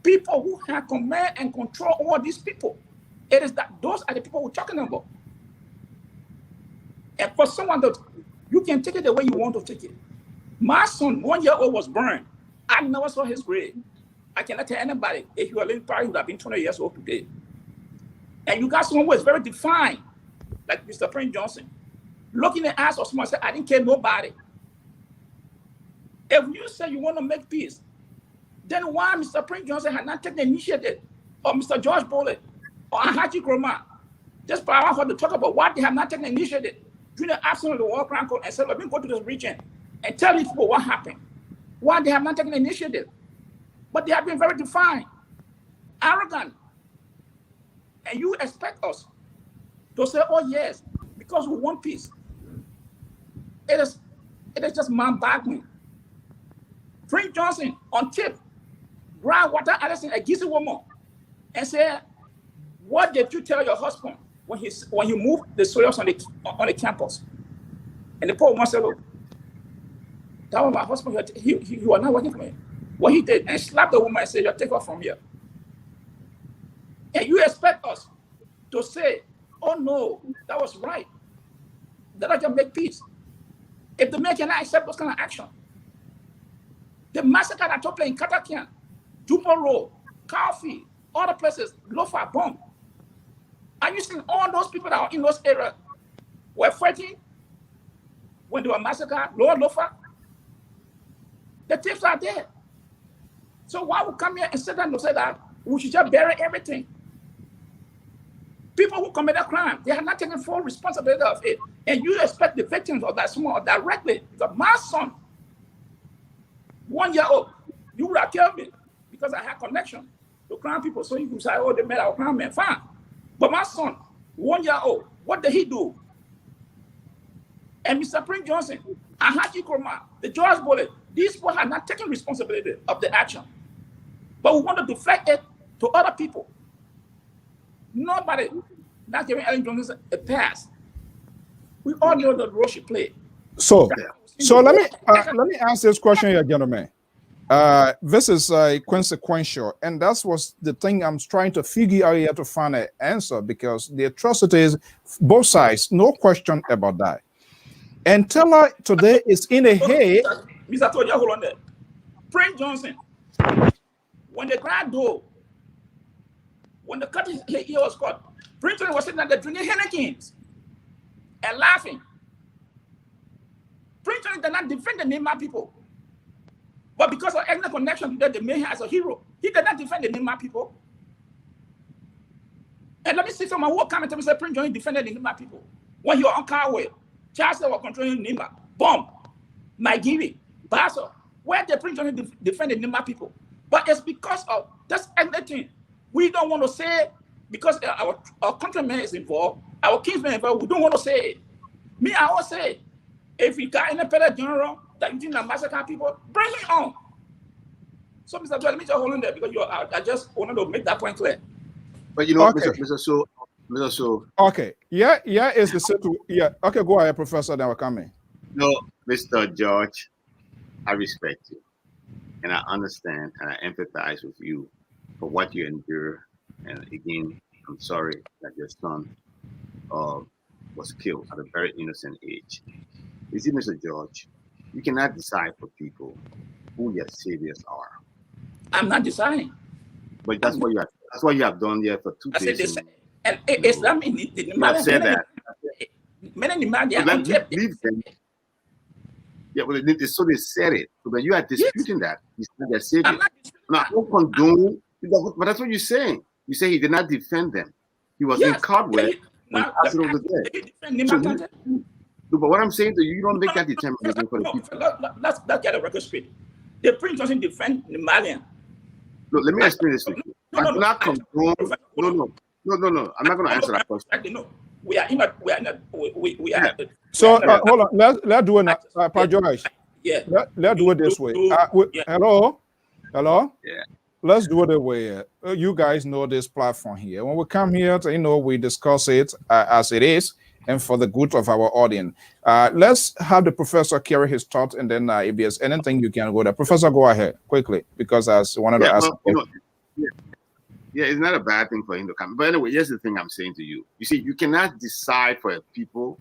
People who have command and control over these people. It is that those are the people we're talking about. And for someone that you can take it the way you want to take it. My son, 1 year old, was burned. I never saw his grave. I cannot tell anybody if you are living probably would have been 20 years old today. And you got someone who is very defined, like Mr. Prince Johnson, looking in the eyes of someone and say, I didn't kill nobody. If you say you want to make peace, then why Mr. Prince Johnson had not taken the initiative, or Mr. George Bullitt, or Ahachi Kroma? Just I want to talk about why they have not taken the initiative during the absence of the war crime code and said, let me go to this region and tell these people what happened. Why they have not taken the initiative. But they have been very defined, arrogant. And you expect us to say, oh yes, because we want peace. It is just mind-boggling. Prince Johnson on tip, Brian Water Allison, a Gizi woman, and say, what did you tell your husband when you moved the soldiers on the campus? And the poor woman said, look, that was my husband, he was not working for me. What he did, and slapped the woman and said, you take her from here. And you expect us to say, oh no, that was right. That I can make peace. If the man cannot accept those kind of action, the massacre that took place in Katakian, Dumo Road, Coffee, other places, Lofa, Bomb. Are you seeing all those people that are in those areas were fighting when they were massacred, Lower Lofa? The tapes are there. So why would come here and sit down and say that we should just bury everything? People who commit a crime, they have not taken full responsibility of it. And you expect the victims of that small directly. Because my son, 1 year old, you would have killed me because I had connection to crime people. So you could say, oh, they made our crime man, fine. But my son, 1 year old, what did he do? And Mr. Prince Johnson, and Haji Kurma, the George Bullet, these people have not taken responsibility of the action. But we want to deflect it to other people. Nobody not giving Ellen Johnson a pass. We all know the role she played. So let me ask this question here, gentlemen. This is consequential, and that's was the thing I'm trying to figure out here to find an answer, because the atrocities, both sides, no question about that. And Teller today is in a hay. Mr. Toja, hold on there. Prince Johnson, when the grand door, when the cut he was caught, Prince Johnson was sitting there drinking Hennekins and laughing. Prince Johnson did not defend the Nema people. But because of ethnic connection, they made him as a hero. He did not defend the Nema people. And let me see someone who come and tell me, say, Prince Johnson defended the Nema people. When he was on Carway, Charles was controlling Nema. Bomb, Nigeria, Basel. Where the Prince Johnson defended the Nema people. But it's because of this ethnic thing. We don't want to say, because our countrymen is involved, our kinsmen involved, we don't want to say it. Me, I always say, if we got any better general that you think that massacre people, bring him on. So, Mr. Joel, let me just hold on there, because I just wanted to make that point clear. But you know, Okay. Mr. So. Okay. Yeah, it's the situation. Yeah. Okay, go ahead, Professor. Now we're coming. No, Mr. George, I respect you, and I understand and I empathize with you for what you endure. And again, I'm sorry that your son was killed at a very innocent age. You see, Mr. George, you cannot decide for people who their saviors are. I'm not deciding. But that's what you have done here for 2 days. I said this, and Islam in the You have said that. Many demand Leave them. Yeah, well, so they said it. But you are disputing that. He's not their savior. I'm not Now, I don't condone, but that's what you're saying. You say he did not defend them. He was in Caldwell when Castle was there. But what I'm saying to you, you don't make that determination for the people. Let's get a record straight. The Prince doesn't defend the Malian. Look, let me explain this to you. I do not condone. No. I'm not going to answer that question. No, we are in a. So hold on. Let's do it. George. Yeah. Let's do it this way. Hello. Yeah. Let's do it the way. You guys know this platform here. When we come here, we discuss it as it is, and for the good of our audience. Let's have the professor carry his thought, and then if there's anything you can go there. Professor, go ahead quickly, because I wanted to ask. Yeah, it's not a bad thing for him to come. But anyway, here's the thing I'm saying to you. You see, you cannot decide for people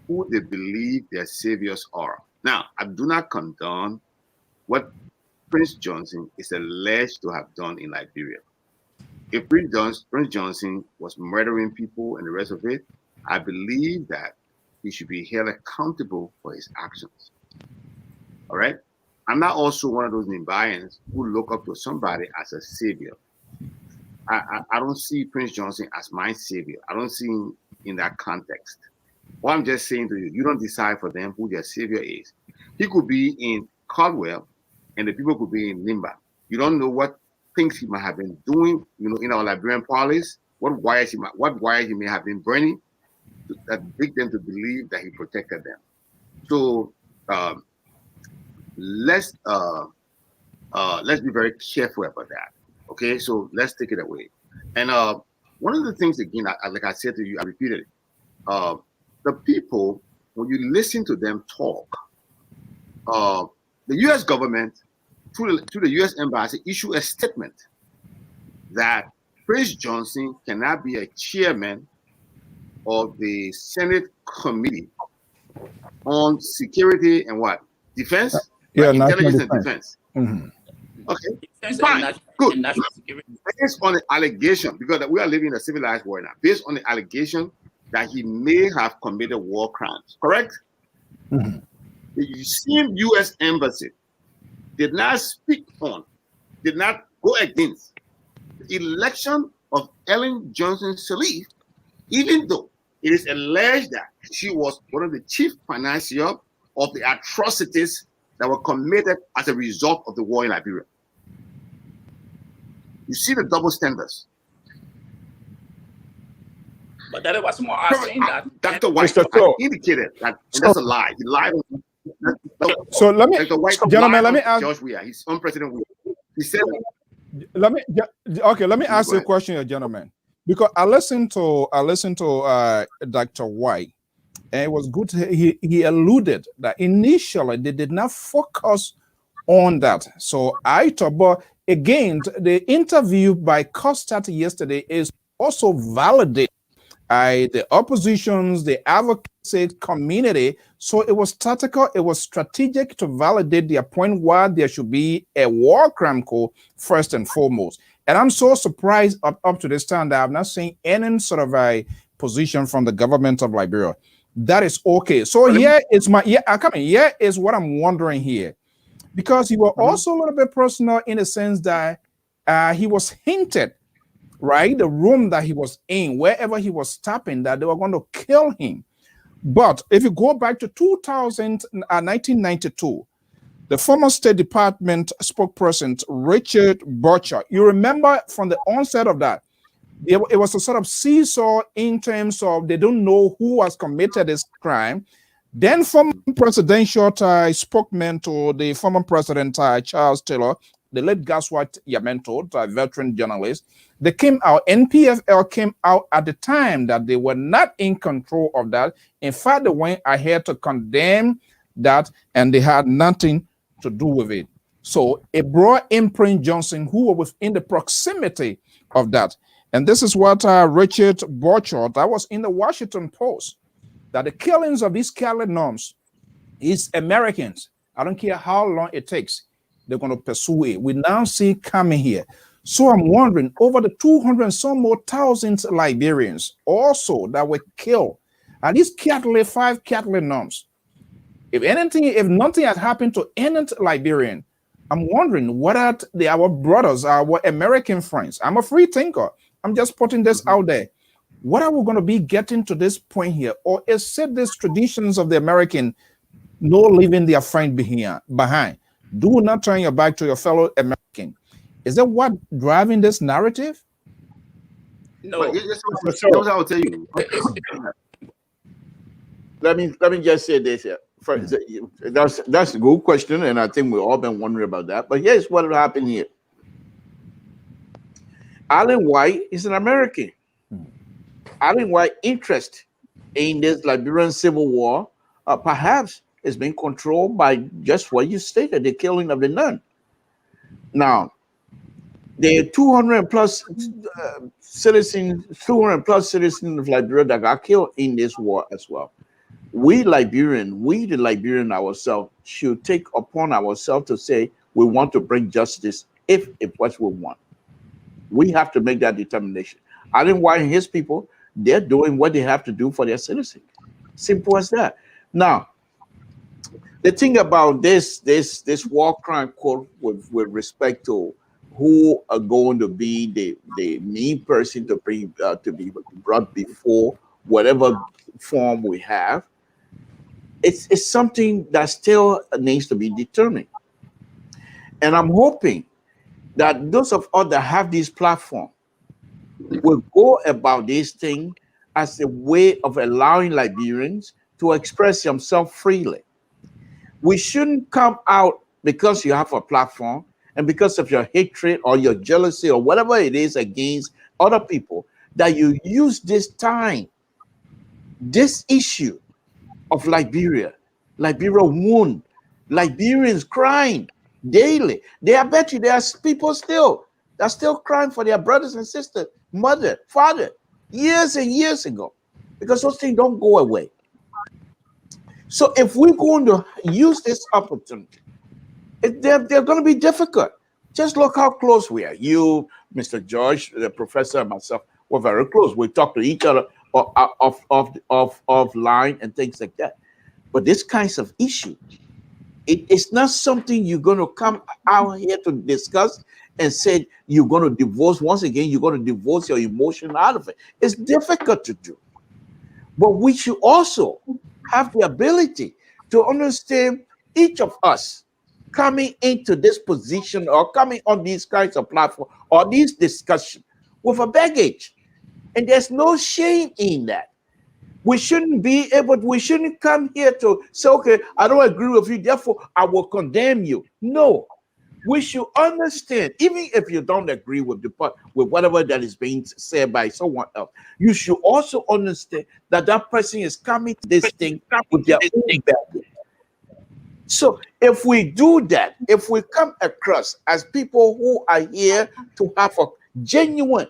who they believe their saviors are. Now, I do not condone what Prince Johnson is alleged to have done in Liberia. If Prince Johnson was murdering people and the rest of it, I believe that he should be held accountable for his actions. All right? I'm not also one of those Nimbayans who look up to somebody as a savior. I don't see Prince Johnson as my savior. I don't see him in that context. What I'm just saying to you, you don't decide for them who their savior is. He could be in Caldwell, and the people could be in Limba. You don't know what things he might have been doing, in our Liberian police, what wires he may have been burning that make them to believe that he protected them. So let's be very careful about that. Okay, so let's take it away. And one of the things, again, like I said to you, I repeated it. The people, when you listen to them talk, the U.S. government, through the U.S. Embassy, issue a statement that Prince Johnson cannot be a chairman of the Senate Committee on Security and what? Defense? Intelligence and defense. Mm-hmm. Okay, fine, good. Based on the allegation, because we are living in a civilized world now, based on the allegation that he may have committed war crimes, correct? Mm-hmm. The same U.S. Embassy did not speak on, did not go against the election of Ellen Johnson Sirleaf, even though it is alleged that she was one of the chief financiers of the atrocities that were committed as a result of the war in Liberia. You see the double standards. But that was more us saying that. Dr. White indicated that, and that's a lie. He lied. So let me, Dr. White, gentlemen, let me ask. George Weah, his own president. He said, let me ask you a question here, gentlemen, because I listened to Dr. White, and it was good. He alluded that initially they did not focus on that. So I thought, but again, the interview by Costat yesterday is also validated by the oppositions, the advocacy community. So it was tactical, it was strategic to validate their point why there should be a war crime code first and foremost. And I'm so surprised up to this time that I've not seen any sort of a position from the government of Liberia. That is okay. So here is here is what I'm wondering here. Because he was also a little bit personal in the sense that he was hinted, right, the room that he was in, wherever he was stopping, that they were going to kill him. But if you go back to 1992, the former State Department spokesperson, Richard Butcher, you remember from the onset of that, it was a sort of seesaw in terms of they don't know who has committed this crime. Then former presidential spokesman to the former president, Charles Taylor, the late Gaswat Yamento, a veteran journalist, they came out, NPFL came out at the time that they were not in control of that. In fact, they went ahead to condemn that and they had nothing to do with it. So it brought in Prince Johnson, who were within the proximity of that. And this is what Richard Butcher, that was in the Washington Post, that the killings of these Catholic nuns is Americans. I don't care how long it takes, they're going to pursue it. We now see coming here. So I'm wondering, over the 200 and some more thousand Liberians also that were killed, and these Catholic, 5 Catholic nuns, if nothing had happened to any Liberian, I'm wondering what are our brothers, our American friends. I'm a free thinker. I'm just putting this out there. What are we going to be getting to this point here? Or is it these traditions of the American no leaving their friend behind? Do not turn your back to your fellow American. Is that what driving this narrative? No. That's what I will tell you. Let me just say this here. First, that's a good question, and I think we've all been wondering about that. But here's what happened here. Alan White is an American. Alan White's interest in this Liberian Civil War perhaps is being controlled by just what you stated, the killing of the nun. Now, there are 200 plus citizens of Liberia that got killed in this war as well. We the Liberian ourselves, should take upon ourselves to say we want to bring justice if what we want. We have to make that determination. Alan White and his people, they're doing what they have to do for their citizens. Simple as that. Now, the thing about this war crime court with respect to who are going to be the main person to be brought before whatever form we have, it's something that still needs to be determined. And I'm hoping that those of us that have this platform will go about this thing as a way of allowing Liberians to express themselves freely. We shouldn't come out because you have a platform and because of your hatred or your jealousy or whatever it is against other people, that you use this time, this issue of Liberia wound, Liberians crying daily. I bet you there are people still crying for their brothers and sisters, mother, father, years and years ago, because those things don't go away. So if we're going to use this opportunity, they're going to be difficult. Just look how close we are. You, Mr. George, the professor, and myself, we're very close. We talk to each other offline and things like that. But this kinds of issue, It's not something you're going to come out here to discuss and say you're going to divorce. Once again, you're going to divorce your emotion out of it. It's difficult to do. But we should also have the ability to understand each of us coming into this position or coming on these kinds of platforms or these discussions with a baggage. And there's no shame in that. We shouldn't come here to say, okay, I don't agree with you, therefore I will condemn you. No, we should understand, even if you don't agree with with whatever that is being said by someone else, you should also understand that that person is coming to this thing with their own baggage. So if we do that, if we come across as people who are here to have a genuine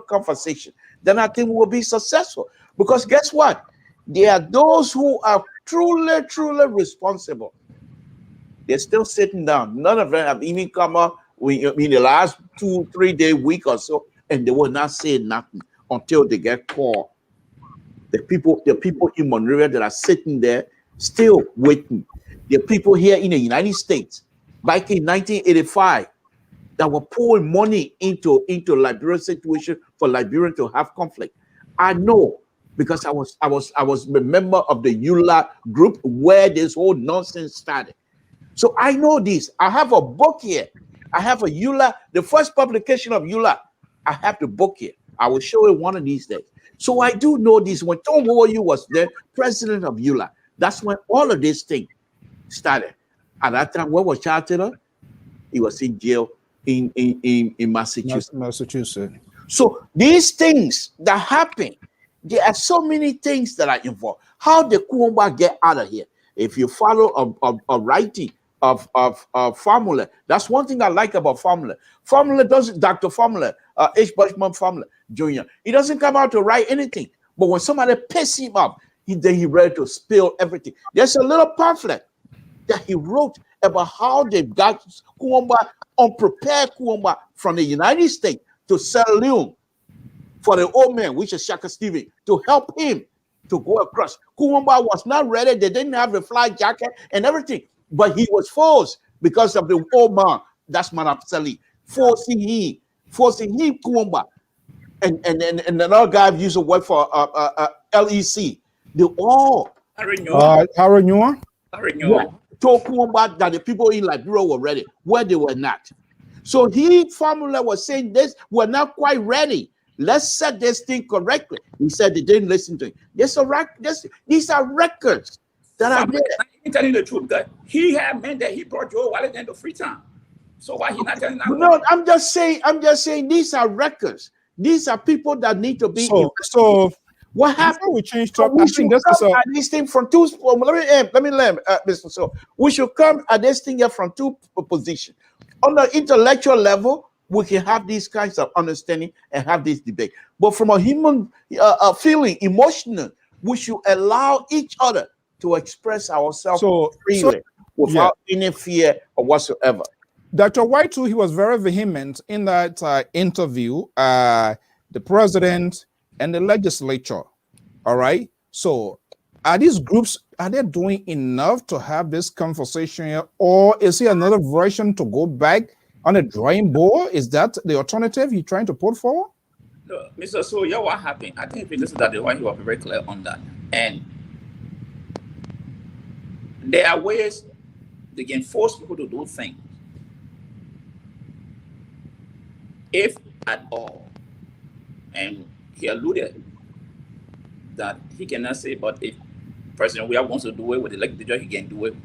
conversation, then I think we'll be successful. Because guess what? There are those who are truly responsible. They're still sitting down. None of them have even come up in the last 2-3 day week or so, and they will not say nothing until they get called. The people in Monrovia that are sitting there still waiting. The people here in the United States back in 1985 that were pouring money into Liberian situation for Liberian to have conflict. I know, because I was a member of the EULA group where this whole nonsense started. So I know this. I have a book here. I have a EULA, the first publication of EULA. I have the book here. I will show it one of these days. So I do know this. When Tom Woyu was the president of EULA, that's when all of this thing started. At that time, where was Charles Taylor? He was in jail in Massachusetts. So these things that happen, there are so many things that are involved. How did Kuomba get out of here? If you follow a writing of Formula, that's one thing I like about Formula. Formula doesn't, Dr. Formula, H. Bushman Formula Jr., he doesn't come out to write anything. But when somebody pisses him up, he ready to spill everything. There's a little pamphlet that he wrote about how they got Kuomba, unprepared Kuomba from the United States to Sierra Leone for the old man, which is Shaka Stevens, to help him to go across. Kuomba was not ready. They didn't have a flight jacket and everything, but he was forced because of the old man. That's Manapsali forcing him Kuomba, and another guy used to work for LEC. They all Haranua told Kuomba that the people in Liberia were ready, where they were not. So Formula was saying this, we're not quite ready. Let's set this thing correctly. He said they didn't listen to him. These are records that are there. I'm telling you the truth, guy. He had meant that he brought Joe Wallet into Freetown. So why he not telling that? No, I'm just saying these are records. These are people that need to be. So what happened? We changed topic. I think this is this thing from two. Let me learn, Mr. So we should come at this thing here from two positions. On the intellectual level, we can have these kinds of understanding and have this debate. But from a human feeling, emotional, we should allow each other to express ourselves freely without any fear or whatsoever. Dr. White, too, he was very vehement in that interview, the president and the legislature. All right. So are these groups, are they doing enough to have this conversation here? Or is there another version to go back on the drawing board? Is that the alternative you're trying to put forward? No, Mr. So, yeah, what happened? I think if you listen to the one, he was very clear on that. And there are ways they can force people to do things, if at all. And he alluded that he cannot say, but if President Weah wants to do it with the legislature, he can do it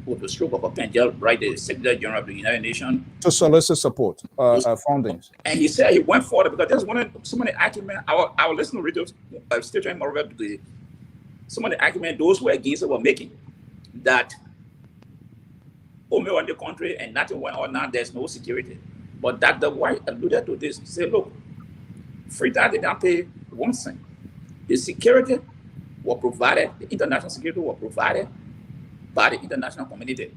with the stroke of a pen, just write the Secretary General of the United Nations to solicit support, fundings. And he said he went for it because there's some of the argument. Our listener readers, still trying to read some of the argument those who were against it were making, that only on the country and nothing went on now, there's no security. But Dr. White alluded to this. He said, look, Freetown did not pay one cent. The security was provided, the international security was provided by the international community.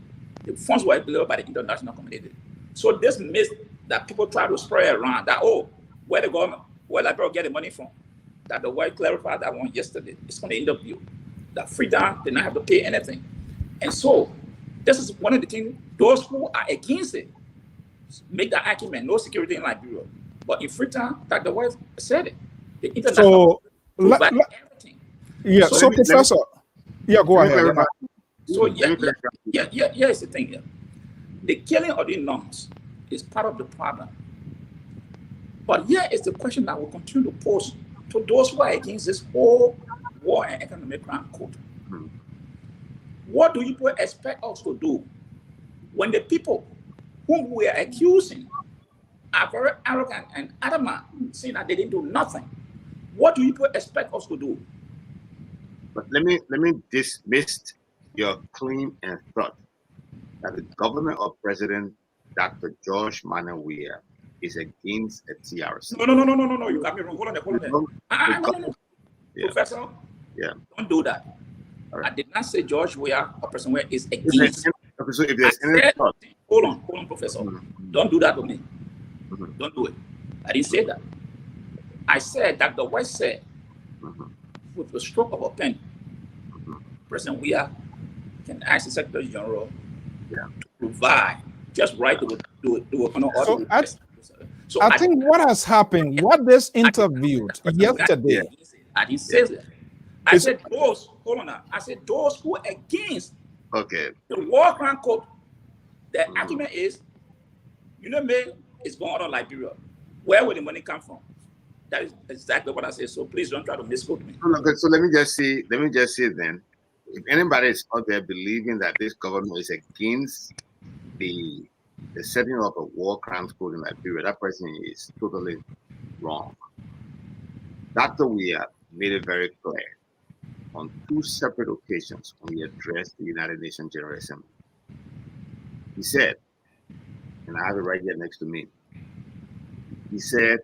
The funds were delivered by the international community. So this myth that people try to spread around that, where the government, where Liberia get the money from, that the White clarified that one yesterday. It's on the interview that Freetown did not have to pay anything. And so This is one of the things those who are against it make the argument, no security in Liberia. But in Freetown, Dr. White said it. The international So, let, provide let- everything. yeah. So- So, Professor, yeah, go Let me ahead. clarify. So Let me clarify. yeah, is the thing here. The killing of the nuns is part of the problem. But here is the question that will continue to pose to those who are against this whole war and economic crime code. Hmm. What do you expect us to do when the people whom we are accusing are very arrogant and adamant, saying that they didn't do nothing? What do you expect us to do? But let me dismiss your claim and thought that the government of President Dr. George Manuel Weah is against a TRC. No. You got me wrong. Hold on. No. Yeah. Professor, Yeah. don't do that. All right. I did not say George Weah or President Weah is If there's against. any- so if I there's any said, thought, hold on, Professor. Don't do that to me. Mhm. Don't do it. I didn't say that. I said Dr. West said, Mhm. with the stroke of a pen, Mhm. President Weah can ask the Secretary General Yeah. to provide just right to do it. So, So I think what has happened, what this interviewed yesterday, I didn't say that. I It's- said those, hold on now. I said those who are against Okay. the war crime code, the Mhm. argument is, me is going out of Liberia. Where will the money come from? That is exactly what I said. So please don't try to misquote me. No, good. So let me just say then, if anybody is out there believing that this government is against the setting up a war crimes code in Liberia, that person is totally wrong. Dr. Weah made it very clear on 2 separate occasions when he addressed the United Nations General Assembly. He said, and I have it right here next to me, he said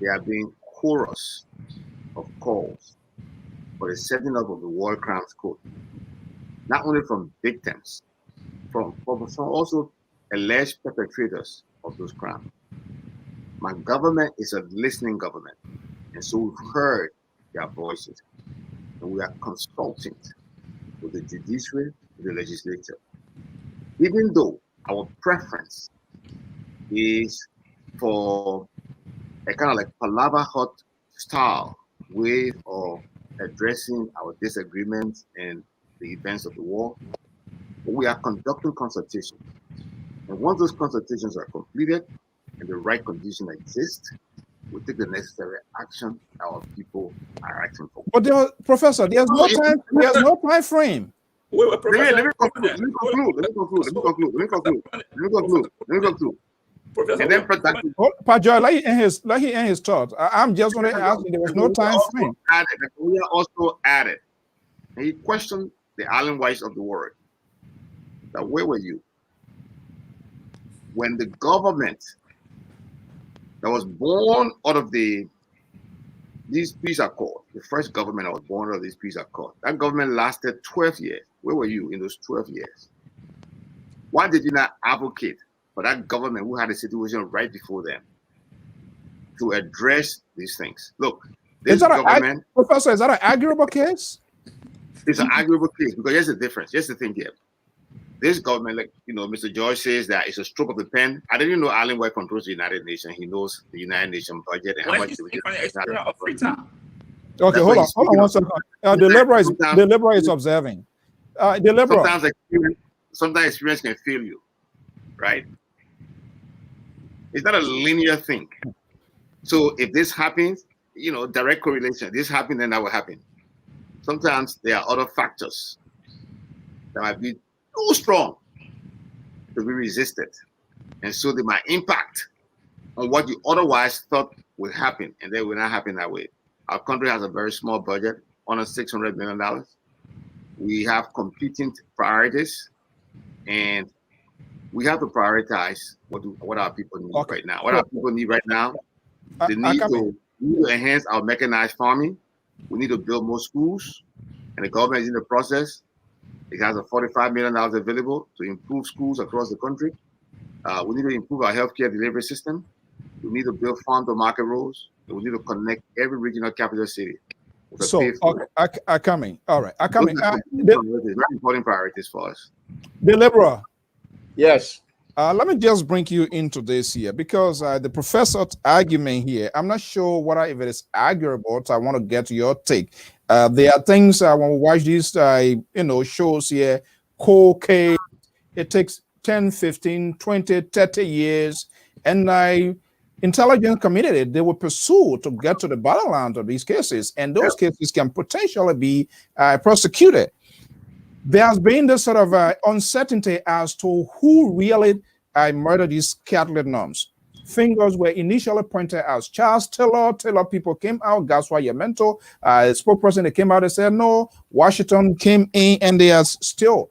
there have been chorus of calls for the setting up of the war crimes code, not only from victims, from also alleged perpetrators of those crimes. My government is a listening government, and so we've heard their voices, and we are consulting with the judiciary, with the legislature. Even though our preference is for a kind of like palaver hot style way of addressing our disagreements and the events of the war, we are conducting consultations. And once those consultations are completed and the right condition exists, we take the necessary action our people are asking for. but Professor, there's no time frame. Wait, Professor. Let me conclude. Professor, And then Pajoy, let he end his thought. I'm just going to ask you, there was no time frame. We also added, and he questioned the Allen Whites of the world. That where were you when the government that was born out of these peace accords, the first government that was born out of these peace accords, that government lasted 12 years. Where were you in those 12 years? Why did you not advocate for that government who had a situation right before them to address these things? Look, this government, Professor, is that an arguable case? It's an arguable case because here's the difference. Here's the thing here. This government, like Mr. George says that it's a stroke of the pen. I didn't know Allen White controls the United Nations. He knows the United Nations budget and how much. Okay, hold on 1 second. The Liberal is observing. The Liberal. Sometimes experience can fail you, right? It's not a linear thing. So if this happens, direct correlation. This happened, then that will happen. Sometimes there are other factors that might be too strong to be resisted. And so they might impact on what you otherwise thought would happen, and they will not happen that way. Our country has a very small budget, under $600 million. We have competing priorities, and we have to prioritize what our people need right now. What our people need right now, they need to enhance our mechanized farming. We need to build more schools, and the government is in the process. It has a $45 million available to improve schools across the country. We need to improve our healthcare delivery system. We need to build farm-to-market roads. We need to connect every regional capital city. So, okay, I coming. All right, I coming. Very important priorities for us. The liberal. Yes. Let me just bring you into this here because the professor's argument here, I'm not sure whether if it is arguable. So I want to get your take. There are things when we watch these, shows here, cold case, it takes 10, 15, 20, 30 years. And intelligence community, they will pursue to get to the bottom line of these cases. And those cases can potentially be prosecuted. There has been this sort of uncertainty as to who really murdered these Catholic nuns. Fingers were initially pointed as Charles Taylor. Taylor people came out. Gaswa Yamento, spokesperson, they came out and said no. Washington came in, and they are still.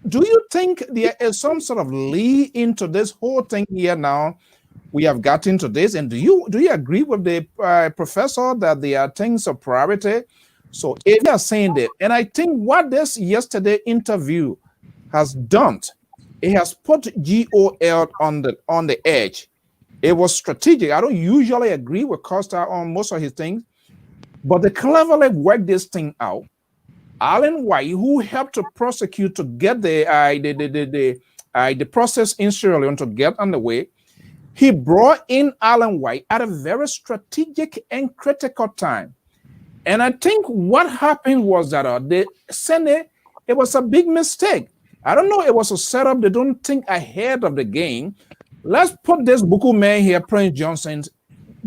Do you think there is some sort of lead into this whole thing here now? We have gotten to this, and do you agree with the professor that there are things of priority? So if you are saying that, and I think what this yesterday interview has done, it has put GOL on the edge. It was strategic. I don't usually agree with Costa on most of his things, but they cleverly worked this thing out. Alan White, who helped to prosecute to get the process in Sierra Leone to get underway, he brought in Alan White at a very strategic and critical time. And I think what happened was that the Senate, it was a big mistake. I don't know, it was a setup. They don't think ahead of the game. Let's put this Buku man here, Prince Johnson,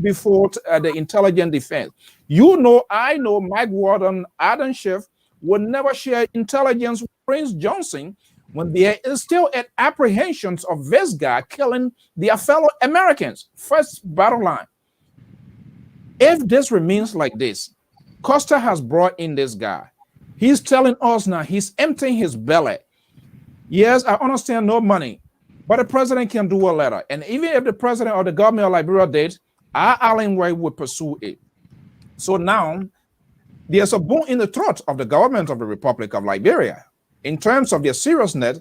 before the intelligence defense. You know, I know Mike Warden, Adam Schiff would never share intelligence with Prince Johnson when there is still at apprehensions of this guy killing their fellow Americans. First battle line. If this remains like this, Costa has brought in this guy. He's telling us now he's emptying his belly. Yes, I understand no money, but the president can do a letter. And even if the president or the government of Liberia did, our Alan White would pursue it. So now there's a bone in the throat of the government of the Republic of Liberia in terms of their seriousness,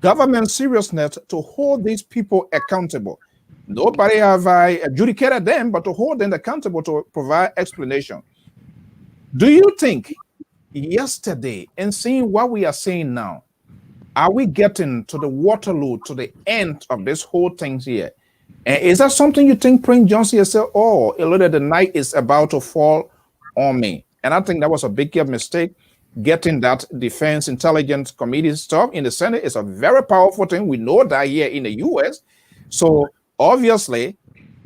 government seriousness to hold these people accountable. Nobody have adjudicated them, but to hold them accountable to provide explanation. Do you think yesterday and seeing what we are seeing now, are we getting to the Waterloo, to the end of this whole thing here? And is that something you think Prince Johnson has said, oh, a little the night is about to fall on me? And I think that was a big mistake. Getting that Defense Intelligence Committee stuff in the Senate is a very powerful thing. We know that here in the U.S. So obviously,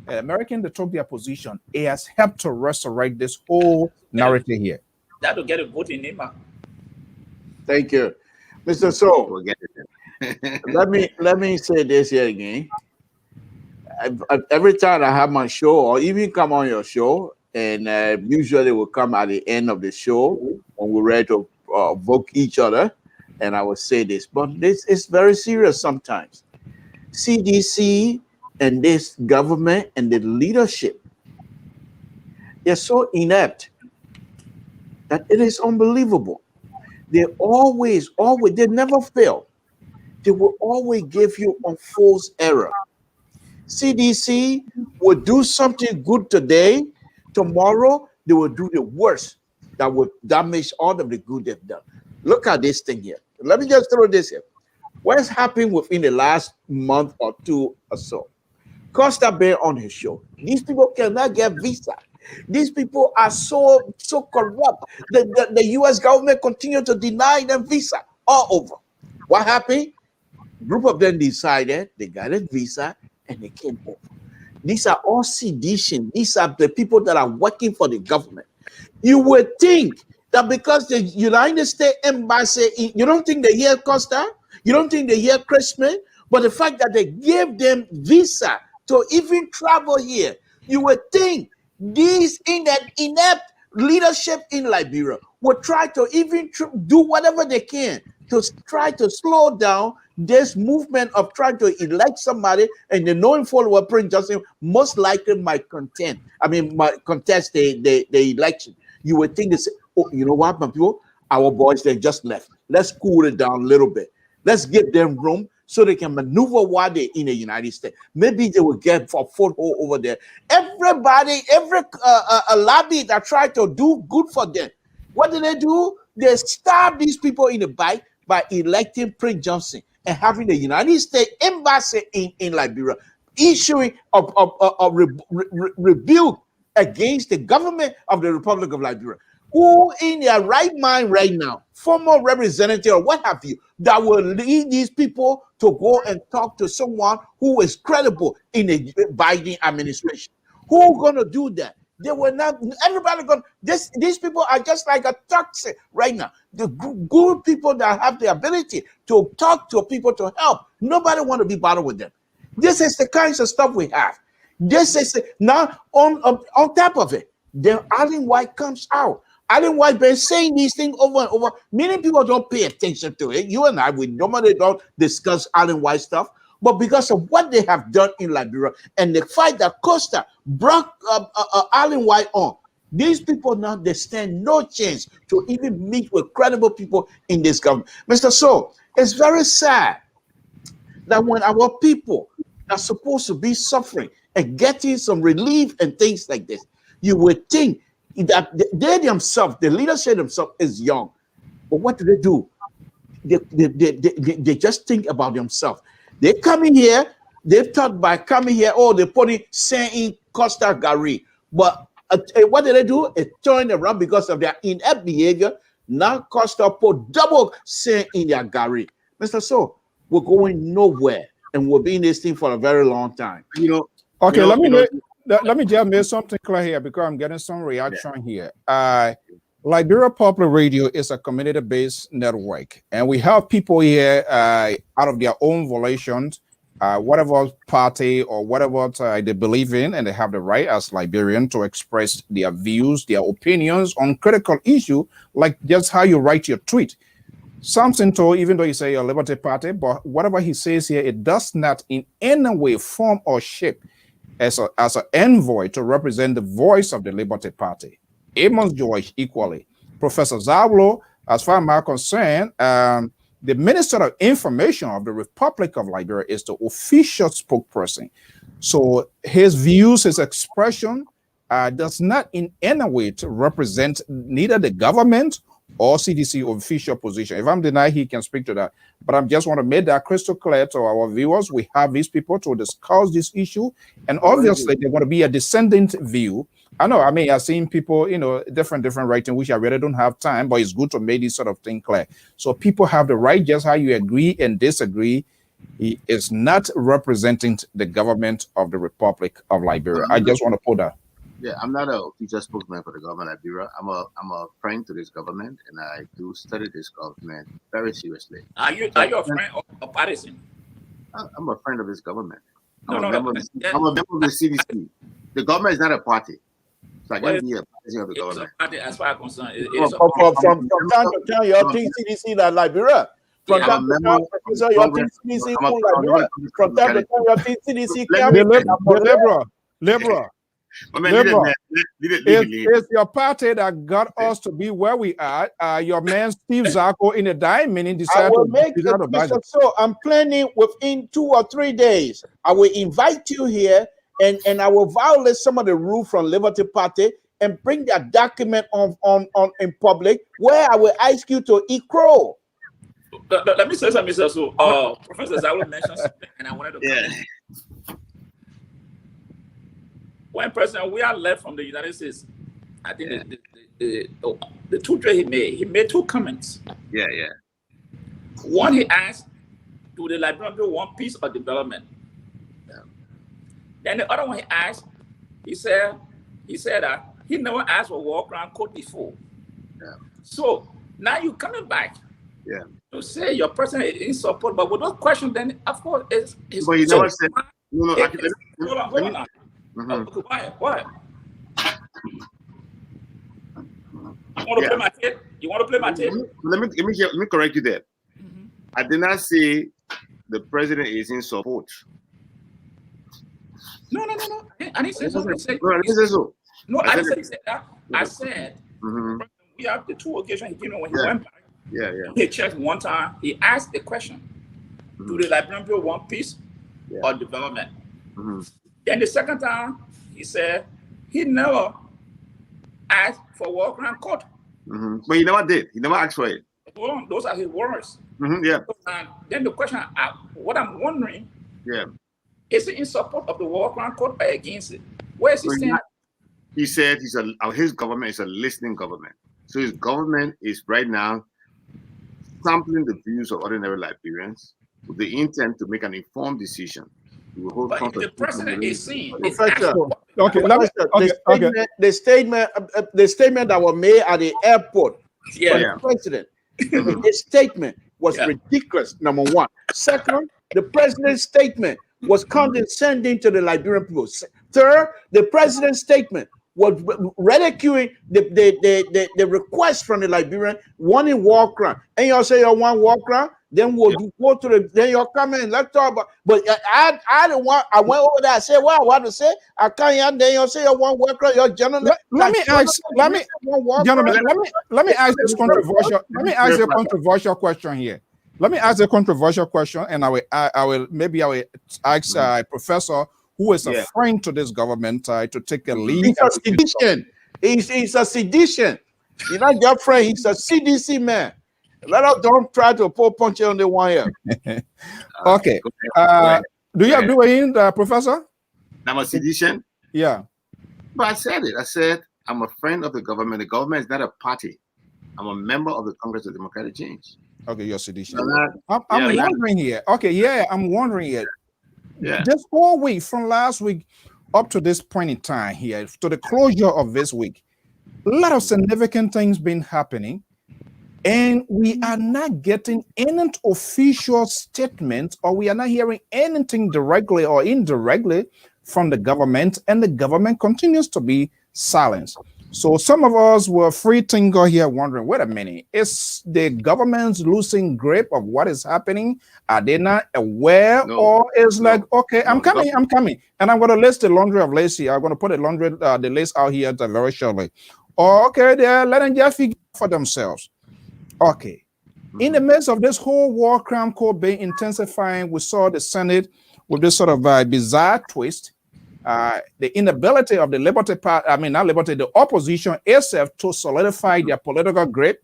American, they took their position. It has helped to resurrect this whole narrative here. That will get a vote in Nima. Thank you, Mr. So. let me say this here again. Every time I have my show, or even come on your show, and usually will come at the end of the show when we're ready to vote each other, and I will say this, but this is very serious sometimes. CDC and this government and the leadership, they're so inept that it is unbelievable. They always, they never fail. They will always give you a false error. CDC will do something good today. Tomorrow, they will do the worst that will damage all of the good they've done. Look at this thing here. Let me just throw this here. What's happened within the last month or two or so? Costa Bear on his show. These people cannot get visa. These people are so corrupt. The U.S. government continue to deny them visa all over. What happened? A group of them decided they got a visa and they came over. These are all sedition. These are the people that are working for the government. You would think that because the United States Embassy, you don't think they hear Costa? You don't think they hear Christmas? But the fact that they gave them visa to even travel here, you would think these inept leadership in Liberia would try to even do whatever they can to try to slow down this movement of trying to elect somebody, and the knowing full well Prince Johnson most likely might contest the election. You would think this, oh, you know what, my people, our boys, they just left. Let's cool it down a little bit. Let's give them room so they can maneuver while they're in the United States. Maybe they will get a foothold over there. Everybody, every lobby that tried to do good for them, what do? They stab these people in the back by electing Prince Johnson and having the United States embassy in Liberia issuing a rebuke against the government of the Republic of Liberia. Who in their right mind right now, former representative or what have you, that will lead these people to go and talk to someone who is credible in the Biden administration? Who going to do that? They will not. Everybody going. These people are just like a toxic right now. The good people that have the ability to talk to people to help. Nobody want to be bothered with them. This is the kinds of stuff we have. This is now on top of it. Then Allen White comes out. Allen White been saying these things over and over. Many people don't pay attention to it. You and I, we normally don't discuss Allen White stuff. But because of what they have done in Liberia and the fight that Costa brought Allen White on, these people now, they stand no chance to even meet with credible people in this government. Mr. So, it's very sad that when our people are supposed to be suffering and getting some relief and things like this, you would think that they themselves, the leadership themselves is young. But what do? They just think about themselves. They come in here, they thought by coming here, oh, they're putting sand in Costa Gary. But what did they do? It turned around because of their inept behavior. Now Costa put double sand in their Gary. Mr. So, we're going nowhere. And we'll be in this thing for a very long time. Okay, let me just make something clear here because I'm getting some reaction here. Liberia Public Radio is a community-based network, and we have people here out of their own volitions, whatever party or whatever they believe in, and they have the right as Liberians to express their views, their opinions on critical issue, like just how you write your tweet. Something to, even though you say you're a Liberty Party, but whatever he says here, it does not in any way, form, or shape as an envoy to represent the voice of the Liberty Party. Amos George equally. Professor Zablo, as far as I'm concerned, the Minister of Information of the Republic of Liberia is the official spokesperson. So his views, his expression does not in any way to represent neither the government or CDC official position. If I'm denied, he can speak to that. But I just want to make that crystal clear to our viewers. We have these people to discuss this issue, and obviously they want to be a descendant view. I know, I mean, I've seen people, different writing, which I really don't have time, but it's good to make this sort of thing clear. So people have the right, just how you agree and disagree. He is not representing the government of the Republic of Liberia. I just want to put that. Yeah, I'm not a official spokesman for the government of Liberia. I'm a friend to this government, and I do study this government very seriously. Are you a friend or partisan? I'm a friend of this government. I'm a member of the CDC. The government is not a party. So I can't be a partisan of the government. As far as I'm concerned, from time to time, you think CDC like Liberia. From time to time, you think CDC Liberia. From time to time, you think CDC liberal. It's your party that got us to be where we are. Your man Steve Zako in the diamond decided to make it. So I'm planning within 2 or 3 days. I will invite you here, and I will violate some of the rules from Liberty Party and bring that document on in public, where I will ask you to eat crow. Let me say something, Mr. So, Professor Zako mentioned something, and I wanted to comment. When President we are left from the United States, I think the two trade he made 2 comments. Yeah. One, he asked, do the Liberian people want peace or development? Yeah. Then the other one he asked, he said that he never asked for war crime code before. Yeah. So now you coming back. Yeah. To say your president is in support, but with those questions, then of course it's but you never said hold on. Mm-hmm. Why? You want to play my tape? You want to play my tape? Let me correct you there. Mm-hmm. I did not say the president is in support. No. I didn't say so. I didn't say so. No, I didn't say that. I said we have the 2 occasions he gave me when he went back. Yeah. He checked one time. He asked a question. Do the Liberian people want peace or development? Then the second time, he said he never asked for war crime court. But he never did. He never asked for it. Well, those are his words. Yeah. Then the question, what I'm wondering, is he in support of the war crime court or against it? Where is he standing? He said his government is a listening government. So his government is right now sampling the views of ordinary Liberians with the intent to make an informed decision. But the president is saying, Professor, Okay. the statement that was made at the airport by the president, his statement was ridiculous, number one. Second, the president's statement was condescending to the Liberian people. Third, the president's statement was ridiculing the request from the Liberian wanting war crime. And y'all say you want war crime, then we'll go to then you'll come in. Let's talk about. But I don't want. I went over there. I said, "Well, I want to say I can't." Then you'll say you want war crime. You're gentlemen. Let me ask this controversial. Let me ask a controversial question here. Let me ask a controversial question, and I will ask a professor who is a friend to this government to take a lead. He's a sedition. He's a sedition. He's not your friend. He's a CDC man. Don't try to pull punch on the one here. Okay. Do you agree with him, Professor? I'm a sedition. Yeah. But I said it. I said I'm a friend of the government. The government is not a party. I'm a member of the Congress of Democratic Change. Okay, you're a sedition. I'm wondering here. Okay, I'm wondering here. Yeah. This whole week, from last week up to this point in time here, to the closure of this week, a lot of significant things been happening, and we are not getting any official statement, or we are not hearing anything directly or indirectly from the government, and the government continues to be silenced. So some of us were free thinker here wondering, wait a minute, is the government losing grip of what is happening? Are they not aware? Or is like, okay, I'm coming. And I'm going to list the laundry of lace here. I'm going to put the list out here very shortly. Or, okay, they're letting just figure for themselves. Okay. In the midst of this whole war crime court being intensifying, we saw the Senate with this sort of bizarre twist. The inability of the the opposition itself to solidify their political grip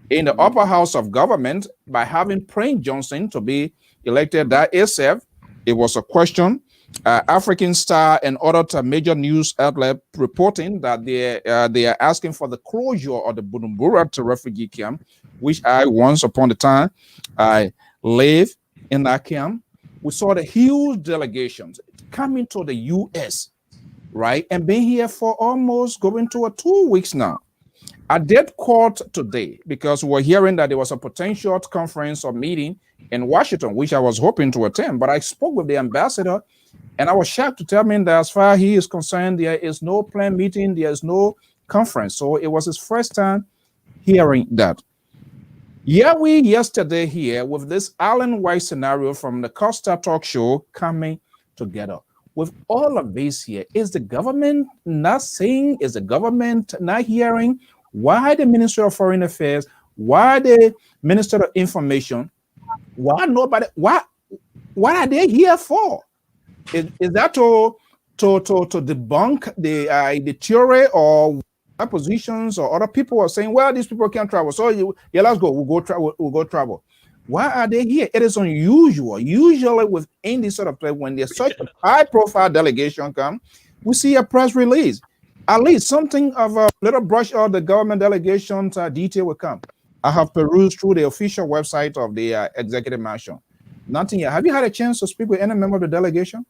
in the upper house of government by having Prince Johnson to be elected that itself. It was a question. African Star and other major news outlets reporting that they are asking for the closure of the Bujumbura refugee camp, which I once upon a time I lived in that camp. We saw the huge delegations coming to the U.S., right, and being here for almost going to 2 weeks now. I did court today because we were hearing that there was a potential conference or meeting in Washington, which I was hoping to attend, but I spoke with the ambassador, and I was shocked to tell me that as far as he is concerned, there is no planned meeting, there is no conference. So it was his first time hearing that. Yesterday here with this Alan White scenario from the Costa talk show coming together. With all of this here, is the government not saying, is the government not hearing? Why the Minister of Foreign Affairs? Why the Minister of Information? Why nobody? What are they here for? Is that to debunk the theory or oppositions or other people are saying, well, these people can't travel, so let's go. We'll go travel. Why are they here? It is unusual. Usually within this sort of place, when there's such a high-profile delegation come, we see a press release. At least something of a little brush of the government delegation detail will come. I have perused through the official website of the executive mansion. Nothing yet. Have you had a chance to speak with any member of the delegation?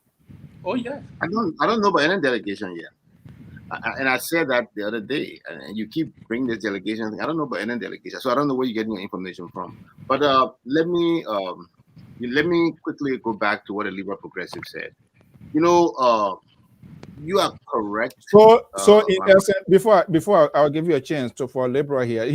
Oh, yeah. I don't know about any delegation yet. And I said that the other day, and you keep bringing this delegation. I don't know about any delegation, so I don't know where you're getting your information from. But let me quickly go back to what a liberal progressive said. You know, you are correct. So in essence, before I'll give you a chance for liberal here,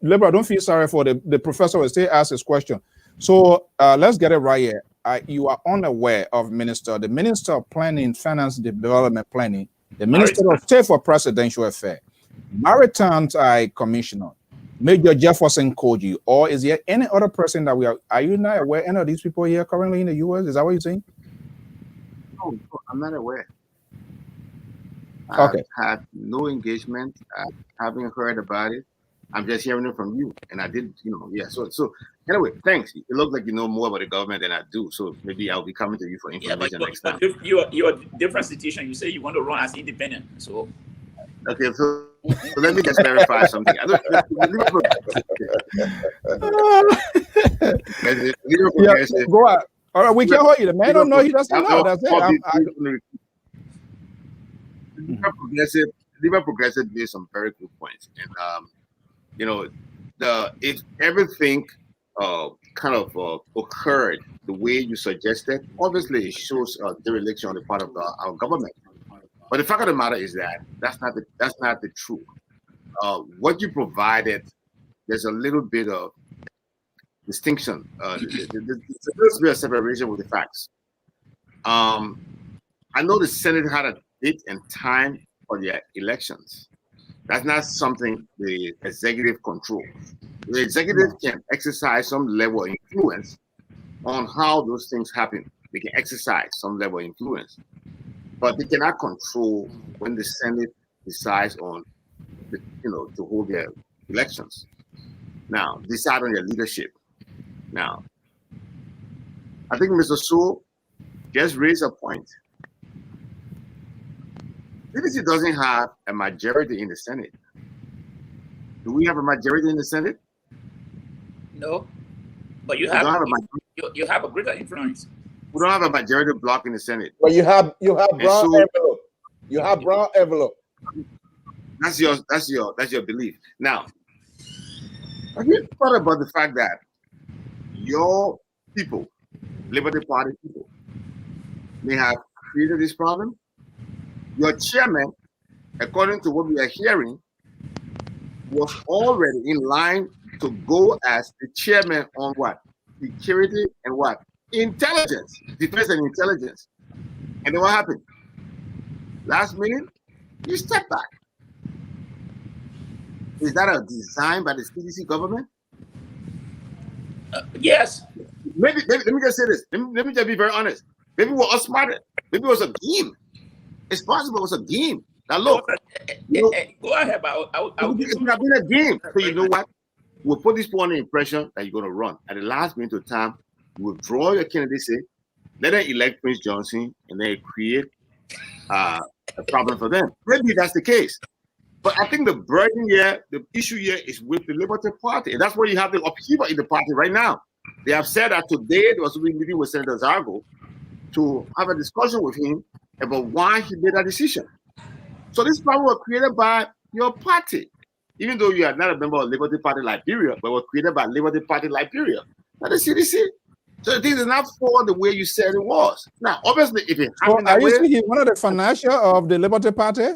liberal. Don't feel sorry for the professor will still ask his question. So let's get it right here. You are unaware of the Minister of Planning, Finance, Development Planning, the Minister of State for Presidential Affairs, Maritime Commissioner, Major Jefferson Koji, or is there any other person that we are you not aware any of these people here currently in the US? Is that what you're saying? No, I'm not aware. Okay. I've had no engagement. I haven't heard about it. I'm just hearing it from you. And I did, yeah. So anyway, thanks. It looks like you know more about the government than I do. So maybe I'll be coming to you for information next time. You're a different situation. You say you want to run as independent. So okay, so let me just verify something. I don't, yeah, go on. All right, we can hold you. The man don't know, he doesn't know. That's it. Liber Progressive made some very good points, and if everything kind of occurred the way you suggested, obviously it shows dereliction on the part of our government. But the fact of the matter is that that's not the truth. What you provided, there's a little bit of distinction. There's a little bit of separation with the facts. I know the Senate had a date and time for their elections. That's not something the executive controls. The executive can exercise some level of influence on how those things happen. They can exercise some level of influence, but they cannot control when the Senate decides on, to hold their elections. Now, decide on their leadership. Now, I think Mr. Sewell just raised a point. CDC doesn't have a majority in the Senate. Do we have a majority in the Senate? No, but you have a greater influence. We don't have a majority block in the Senate. But you have brown envelope. You have brown envelope. That's your belief. Now, have you thought about the fact that your people, Liberty Party people, may have created this problem? Your chairman, according to what we are hearing, was already in line to go as the chairman on what? Security and what? Intelligence, defense and intelligence. And then what happened? Last minute, you step back. Is that a design by the CDC government? Yes. Maybe let me just say this. Let me just be very honest. Maybe we were all smarter. Maybe it was a game. It's possible it was a game. Now look, go ahead, but it's not been a game. So you know what? We'll put this one impression that you're going to run. At the last minute of time, you withdraw your candidacy, let them elect Prince Johnson, and then create a problem for them. Maybe that's the case. But I think the burden here, the issue here is with the Liberty Party. And that's where you have the upheaval in the party right now. They have said that today there was a meeting with Senator Zargo to have a discussion with him about why he made that decision. So this problem was created by your party, even though you are not a member of Liberty Party Liberia, but was created by Liberty Party Liberia, not the CDC. So things are not for the way you said it was. Now, obviously, if it happened that way, are you one of the financial of the Liberty Party?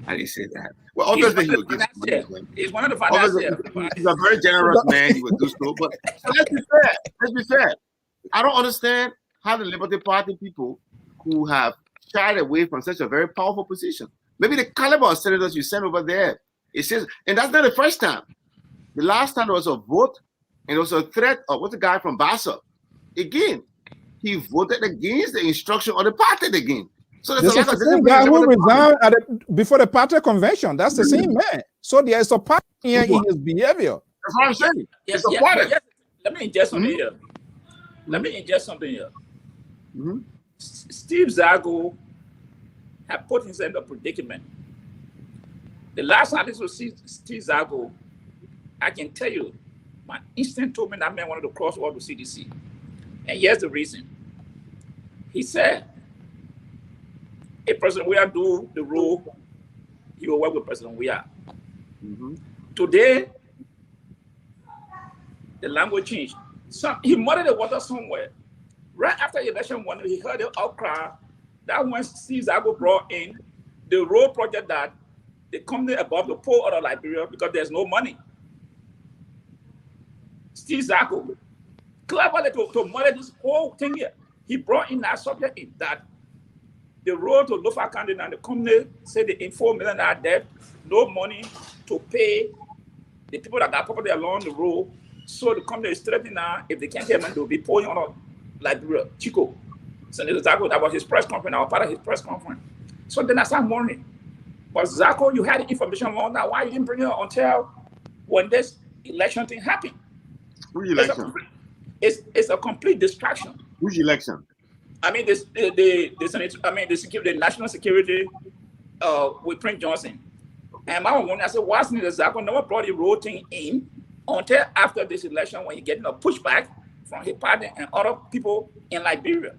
I didn't say that. Well, obviously, he's one of the financial. He's a very generous man. He would do so. But so let's be fair. Let's be fair. I don't understand how the Liberty Party people who have shied away from such a very powerful position. Maybe the caliber of senators you sent over there. It says, and that's not the first time. The last time there was a vote, and there was a threat of what's the guy from Bassa. Again, he voted against the instruction of the party again. So this is the same guy who resigned before the party convention. That's the same man. So there is a pattern here in his behavior. That's what I'm saying. Yes, let me inject something here. Let me inject something here. Steve Zargo had put himself in a predicament. The last time this was Steve Zargo, I can tell you, my instinct told me that man wanted to cross over to CDC. And here's the reason. He said, if President Weah do the role, he will work with President Weah. Today, the language changed. So he muddied the water somewhere. Right after the election, when he heard the outcry, that when Steve Zargo brought in the road project that the company above the poor out of Liberia because there's no money. Steve Zargo, cleverly to muddy this whole thing here, he brought in that subject in that the road to Lofa County and the company said they in $4 million debt, no money to pay the people that got property along the road. So the company is threatening now, if they can't pay money, they'll be pulling on a Liberia, Chico. So Zacho, that was his press conference, I was part of his press conference. So then I started wondering, but Zacho, you had the information long now, why you didn't bring it until when this election thing happened? Which election? It's a complete distraction. Which election? I mean, the national security with Prince Johnson. And my one, I said, what's the Zacho never brought the road thing in until after this election when he getting a pushback from his party and other people in Liberia.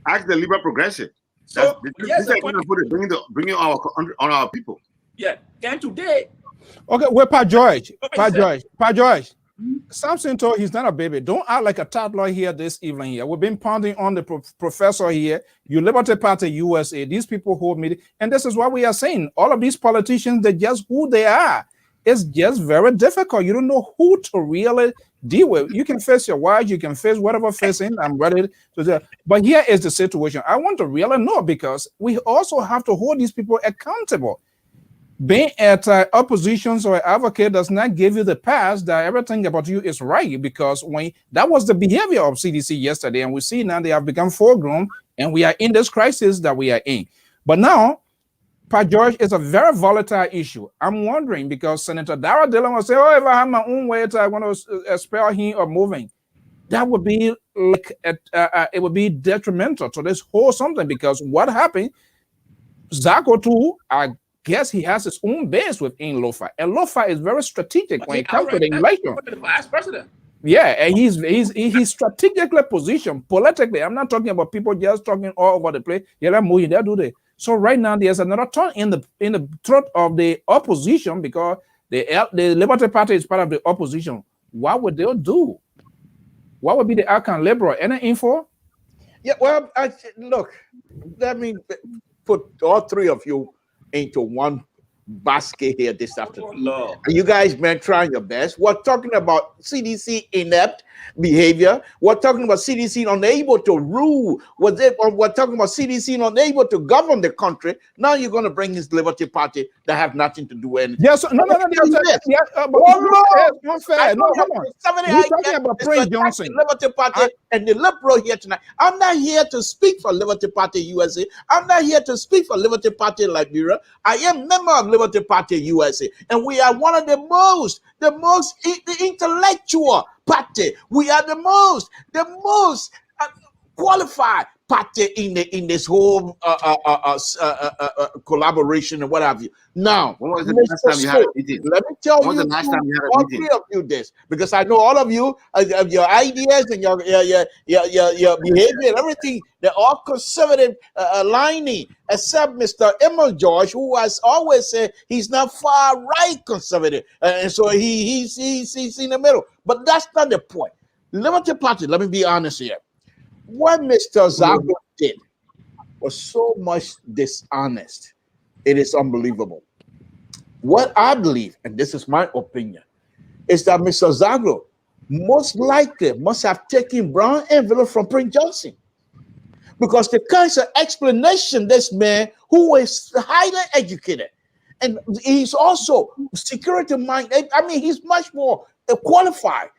Ask the Liberal Progressive. So this is going to put it, bringing on our people. Yeah. Then today. Okay, well, Pa George. Samson told he's not a baby. Don't act like a toddler here this evening here. We've been pounding on the professor here. You Liberty Party USA. These people hold me. And this is what we are saying. All of these politicians, they're just who they are. It's just very difficult. You don't know who to really deal with. You can face your wife. You can face whatever facing. I'm ready to do that. But here is the situation. I want to really know because we also have to hold these people accountable. Being at oppositions or advocate does not give you the pass that everything about you is right, because when that was the behavior of CDC yesterday, and we see now they have become full-grown, and we are in this crisis that we are in. But now, Pa George, is a very volatile issue. I'm wondering because Senator Dara Dillon will say, "Oh, if I have my own way, I want to expel him or moving." That would be like it would be detrimental to this whole something, because what happened, Zacho too, I guess he has his own base within Lofa, and Lofa is very strategic when it comes to the election. The vice president. Yeah, and he's strategically positioned politically. I'm not talking about people just talking all over the place. Yeah, they're moving, they'll do that. So right now there's another turn in the throat of the opposition, because the Liberty Party is part of the opposition. What would they do? What would be the outcome? Liberal, any info? Yeah, well, look, let me put all three of you into one basket here this afternoon. You guys been trying your best. We're talking about CDC inept behavior. We're talking about CDC unable to rule. We're talking about CDC unable to govern the country. Now you're going to bring his Liberty Party that have nothing to do with anything. Yes, no. Yeah, unfair. No, come on. We're talking about Prince Johnson. Liberty Party and the Liberal here tonight. I'm not here to speak for Liberty Party USA. I'm not here to speak for Liberty Party Liberia. I am member of Liberty Party USA, and we are one of the most intellectual party. We are the most qualified party in this whole collaboration and what have you. Now, when was the last time you had a meeting? Let me tell you, all three of you this, because I know all of you, your ideas and your behavior and everything, they're all conservative lining, except Mr. Emil George, who has always said he's not far right conservative, and so he's in the middle. But that's not the point. Liberty Party, let me be honest here. What Mr. Zacho did was so much dishonest. It is unbelievable. What I believe, and this is my opinion, is that Mr. Zacho most likely must have taken brown envelope from Prince Johnson, because the kinds of explanation this man, who is highly educated, and he's also security minded. I mean, he's much more qualified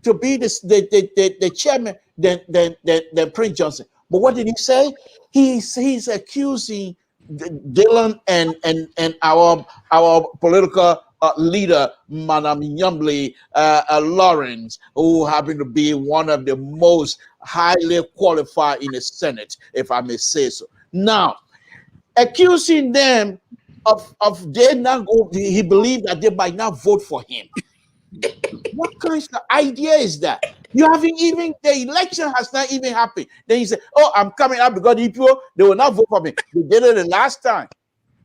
to be the chairman than Prince Johnson. But what did he say? He's accusing Dylan and our political leader, Madam Yumbley Lawrence, who happen to be one of the most highly qualified in the Senate, if I may say so. Now, accusing them of they not go, he believed that they might not vote for him. What kind of idea is that? You haven't even, the election has not even happened. Then you say, "Oh, I'm coming out because the people, they will not vote for me." They did it the last time.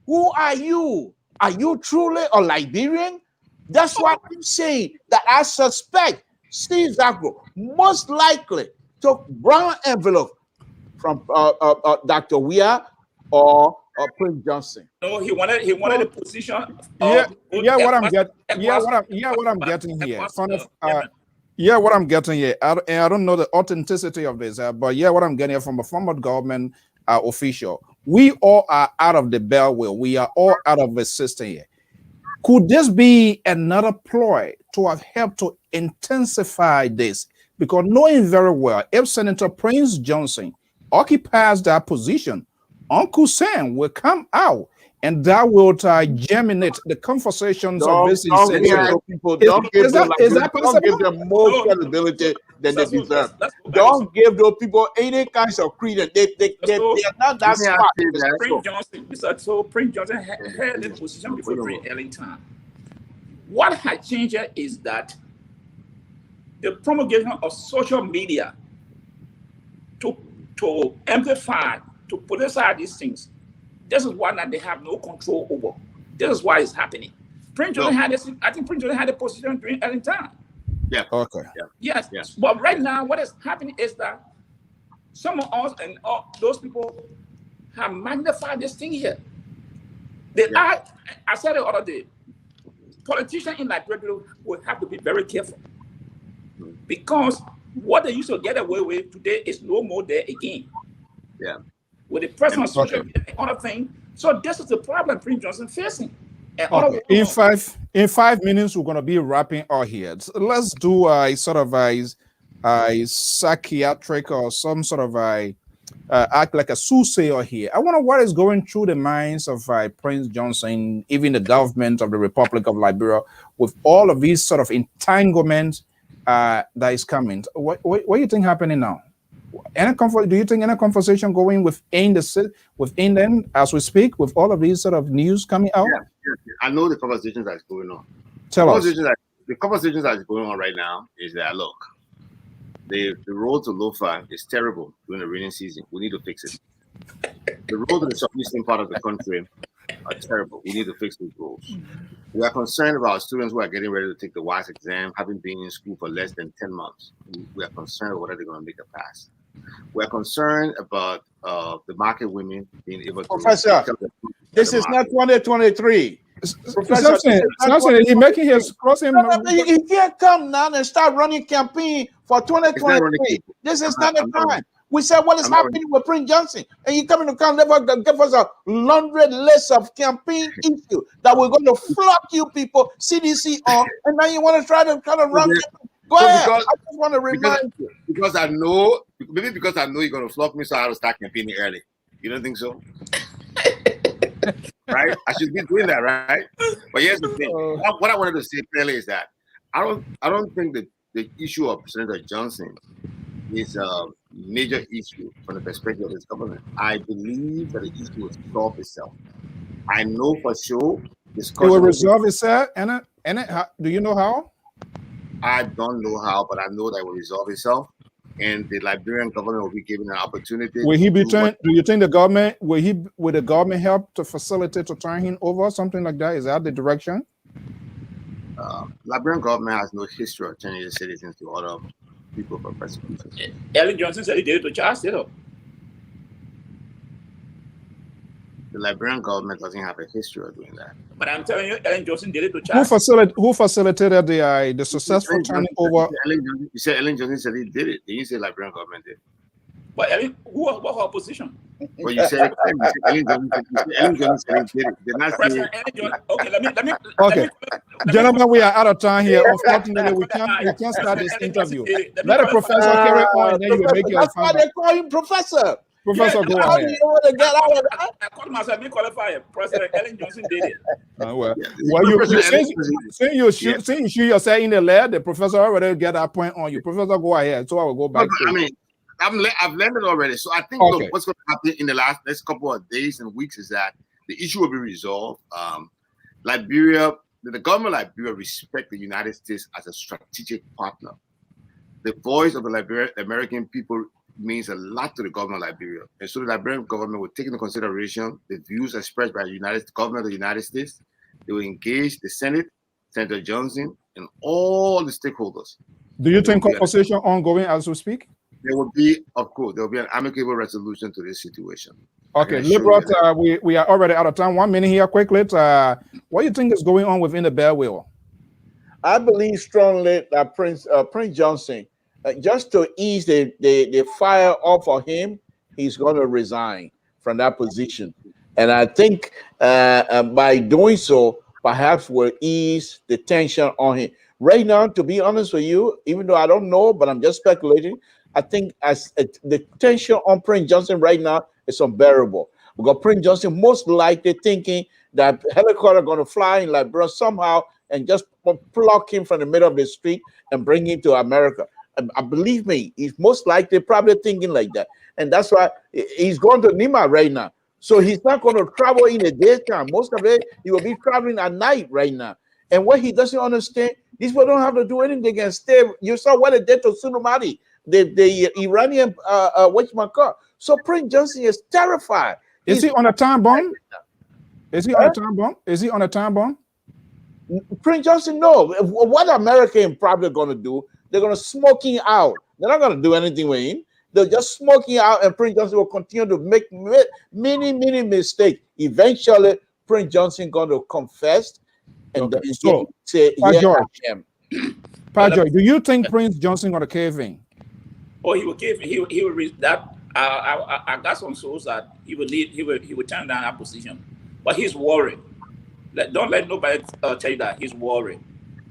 Who are you? Are you truly a Liberian? That's why I'm saying that I suspect Steve Zacho most likely took brown envelope from Dr. Weir or Prince Johnson. No, he wanted a position. What I'm getting here. What I'm getting here. I don't know the authenticity of this, but what I'm getting here from a former government official. We all are out of the bell wheel. We are all out of the system here. Could this be another ploy to have helped to intensify this? Because knowing very well, if Senator Prince Johnson occupies that position, Uncle Sam will come out, and that will germinate the conversations of this incentive. Don't give possible? them more credibility than they deserve. Let's go back to Don't give those people any kinds of credence. They are not that smart. Prince Johnson, so Prince Johnson had the position before Prince Ellington. What has changed here is that the promulgation of social media to amplify, to politicize these things. This is one that they have no control over. This is why it's happening. Prince Johnson had this. I think Prince Johnson had a position during Ellington. Yeah. Okay. Yeah. Yes. But right now, what is happening is that some of us and all those people have magnified this thing here. I said it the other day. Politicians in Liberia will have to be very careful, because what they used to get away with today is no more there again. Yeah. With the presence of social media and other things. So this is the problem Prince Johnson facing. Okay. In 5 minutes, we're going to be wrapping up here. So let's do a sort of a psychiatric or some sort of act like a soothsayer here. I wonder what is going through the minds of Prince Johnson, even the government of the Republic of Liberia, with all of these sort of entanglements that is coming. What do you think happening now? Do you think any conversation going within them as we speak, with all of these sort of news coming out? Yeah. I know the conversations that's going on. Tell us. The conversations that's going on right now is that, look, the road to Lofa is terrible during the rainy season. We need to fix it. The road to the southeastern part of the country are terrible. We need to fix these roads. We are concerned about students who are getting ready to take the WAS exam, having been in school for less than 10 months. We are concerned about whether they're going to make a pass. We are concerned about the market women being able to... Professor, this is not 2023. Professor, he's making his crossing. He can't come now and start running campaign for 2023. This is not the time. We said what is happening with Prince Johnson, and you coming to come give us a laundry list of campaign issues that we're going to flock you people, CDC on, and now you want to try to kind of run. Go ahead. I just want to remind you. Because I know you're going to flock me, so I have to start campaigning early. You don't think so? Right? I should be doing that, right? But here's the thing. What I wanted to say clearly is that I don't think that the issue of Senator Johnson is a major issue from the perspective of this government. I believe that the issue will solve itself. I know for sure it will resolve itself. Do you know how? I don't know how, but I know that it will resolve itself, and the Liberian government will be given an opportunity. Will he be turned? Do you think the government will the government help to facilitate to turn him over, something like that? Is that the direction? Liberian government has no history of turning its citizens to other people for persecution. Ellen Johnson said he did it to Charles Taylor. The Liberian government doesn't have a history of doing that. But I'm telling you, Ellen Johnson did it to Charles. Who facilitated the successful turning over? You said Ellen Johnson said he did it. You say Liberian government did. But Ellen, what was her position? Well, you said Ellen Johnson said he did it. Did not say. Okay, let me. Okay, gentlemen, we are out of time here. Unfortunately, we can't start this interview. Let the professor carry on, and then you make your. That's why they call him professor. Professor, go How ahead. do you know to get out of that? I called myself being qualified. President Ellen Johnson did it. Since you yourself in the lead, the professor already get that point on you. Professor, go ahead. So I will go back. I've learned it already. So I think look, what's going to happen in the next couple of days and weeks is that the issue will be resolved. Liberia, the government of Liberia respect the United States as a strategic partner. The voice of the American people means a lot to the government of Liberia. And so the Liberian government will take into consideration the views expressed by the government of the United States. They will engage the Senate, Senator Johnson, and all the stakeholders. Do you think conversation ongoing as we speak? There will be, of course, there will be an amicable resolution to this situation. Okay, Lpr-Tv, we are already out of time. 1 minute here, quickly. What do you think is going on within the bell wheel? I believe strongly that Prince Johnson, just to ease the fire off of him, he's going to resign. from that position. And I think by doing so, perhaps will ease the tension on him. Right now, to be honest with you, even though I don't know, but I'm just speculating, I think the tension on Prince Johnson right now is unbearable. Because Prince Johnson most likely thinking that helicopter going to fly in Liberia somehow and just pluck him from the middle of the street and bring him to America. I believe me, he's most likely probably thinking like that. And that's why he's going to Nima right now. So he's not going to travel in the daytime. Most of it, he will be traveling at night right now. And what he doesn't understand, these people don't have to do anything. They can stay. You saw what they did to Sunumari, the Iranian whatchamacallit. So Prince Johnson is terrified. Is he on a time bomb? Is he on a time bomb? Is he on a time bomb? Prince Johnson, no. What America is probably going to do, they're going to smoke him out. They're not going to do anything with him. They're just smoking out, and Prince Johnson will continue to make many mistakes. Eventually, Prince Johnson going to confess and Okay. so say, George, I am. George, do you think Prince Johnson going to cave in? Oh, he will give. He will read that. I got some sources that he will lead. He will turn down that position, but he's worried. Don't let nobody tell you that he's worried.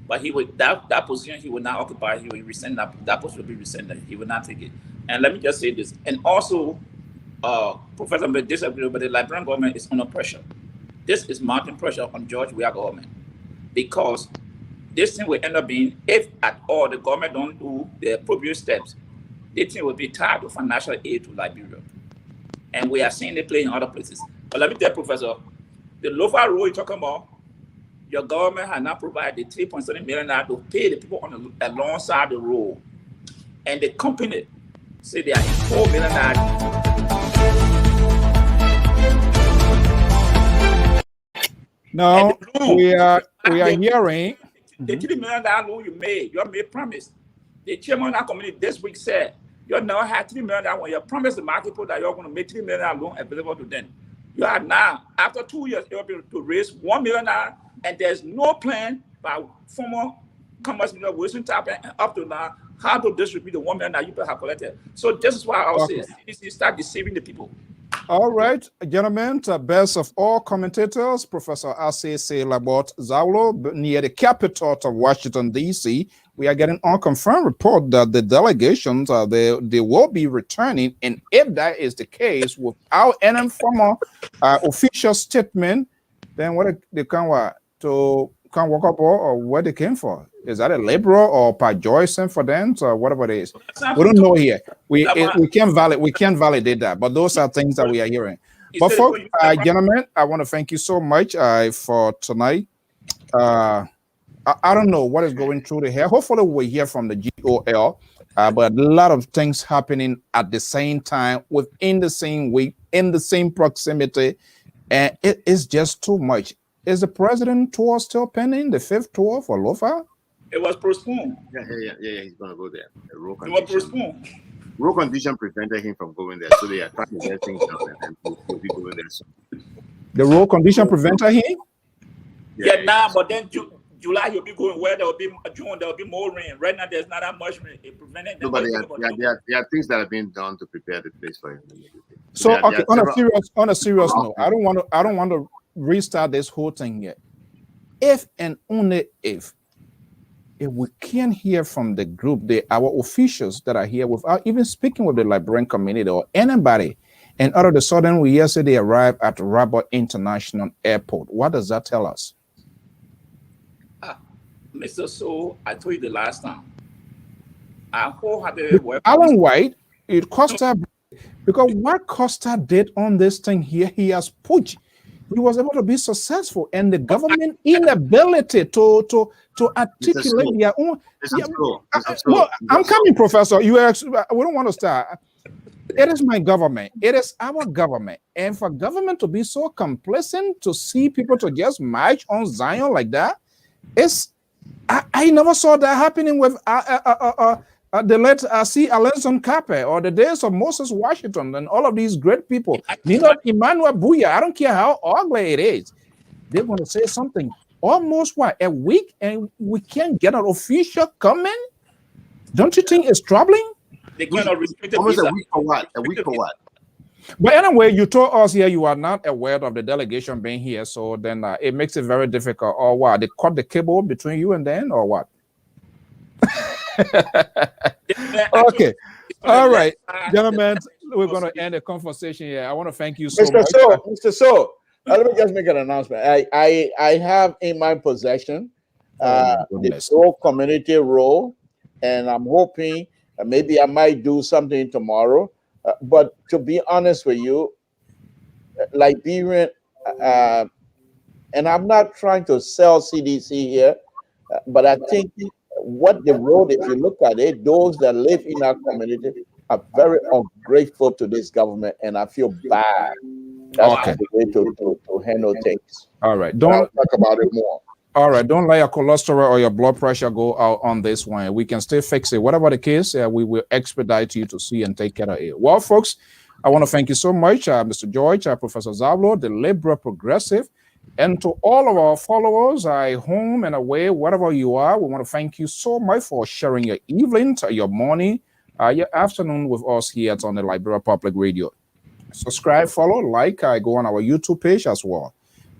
But he would that position he will not occupy. He will rescind that position will be rescinded. He will not take it. And let me just say this. And also, Professor may disagree, but the Liberian government is under pressure. This is mounting pressure on George Weah government, because this thing will end up being, if at all the government don't do the appropriate steps, this thing will be tied to financial aid to Liberia. And we are seeing it play in other places. But let me tell you, Professor, the Lofa rule you're talking about, your government has not provided the $3.7 million to pay the people on alongside the road. And the company say they are in $4 million. No, we are hearing the $3 million loan you made, your made promise. The chairman of that committee this week said you now have $3 million when you promised the market people that you're going to make $3 million loan available to them. You are now, after 2 years, able to raise $1 million, and there's no plan by former Commerce Minister Wilson Tappan up to now how to distribute the $1 million that you people have collected. So this is why I will say CDC start deceiving the people. All right, gentlemen, best of all commentators, Professor A.C.C. Labort Zaulo, near the capital of Washington, D.C. We are getting unconfirmed report that the delegations, they will be returning. And if that is the case, without any formal official statement, then what they can walk up or what they came for? Is that a laborer or pajoicing for them or whatever it is? We don't know here. We can't validate that, but those are things that we are hearing. But folks, gentlemen, I want to thank you so much for tonight. I don't know what is going through the hair. Hopefully we'll hear from the GOL, but a lot of things happening at the same time, within the same week, in the same proximity, and it is just too much. Is the president tour still pending, the 5th tour for Lofa? It was postponed. Yeah, he's going to go there. The road It was postponed. Road condition prevented him from going there, so they are trying to get things done, and he'll be going there soon. The road condition prevented him? Yeah, now, but then July you'll be going where there will be June, there will be more rain. Right now there's not that much rain. It prevented them. No, but there are things that have been done to prepare the place for him. So okay, on a serious note, I don't want to restart this whole thing yet. If and only if we can hear from the group, our officials that are here, without even speaking with the Liberian community or anybody, and all of a sudden we hear say they arrive at Rabat International Airport, what does that tell us? Mr. So, I told you the last time. I wholeheartedly welcome Alan White, it Costa, because what Costa did on this thing here, he has pushed. He was able to be successful, and the government inability to articulate their own. Well, I'm coming, Professor. We don't want to start. It is my government. It is our government, and for government to be so complacent to see people to just march on Zion like that, I never saw that happening with the late C. Alenson Kape or the days of Moses Washington and all of these great people. Neither Emmanuel Buya, I don't care how ugly it is. They want to say something almost a week, and we can't get an official comment. Don't you think it's troubling? They cannot restrict the almost visa. a week for what? A week for what? But anyway, you told us here you are not aware of the delegation being here, so then it makes it very difficult. Or what? They cut the cable between you and then, or what? Okay. All right, gentlemen, we're going to end the conversation here. I want to thank you so much. Mr. So, let me just make an announcement. I have in my possession the whole community role, and I'm hoping maybe I might do something tomorrow. But to be honest with you, Liberian, and I'm not trying to sell CDC here, but I think what the road, if you look at it, those that live in our community are very ungrateful to this government, and I feel bad. That's the way to handle things. All right, don't talk about it more. All right, don't let your cholesterol or your blood pressure go out on this one. We can still fix it. Whatever the case, we will expedite you to see and take care of it. Well, folks, I want to thank you so much, Mr. George, Professor Zablo, the liberal progressive, and to all of our followers, home and away, wherever you are, we want to thank you so much for sharing your evening, your morning, your afternoon with us here on the Liberia Public Radio. Subscribe, follow, like, go on our YouTube page as well.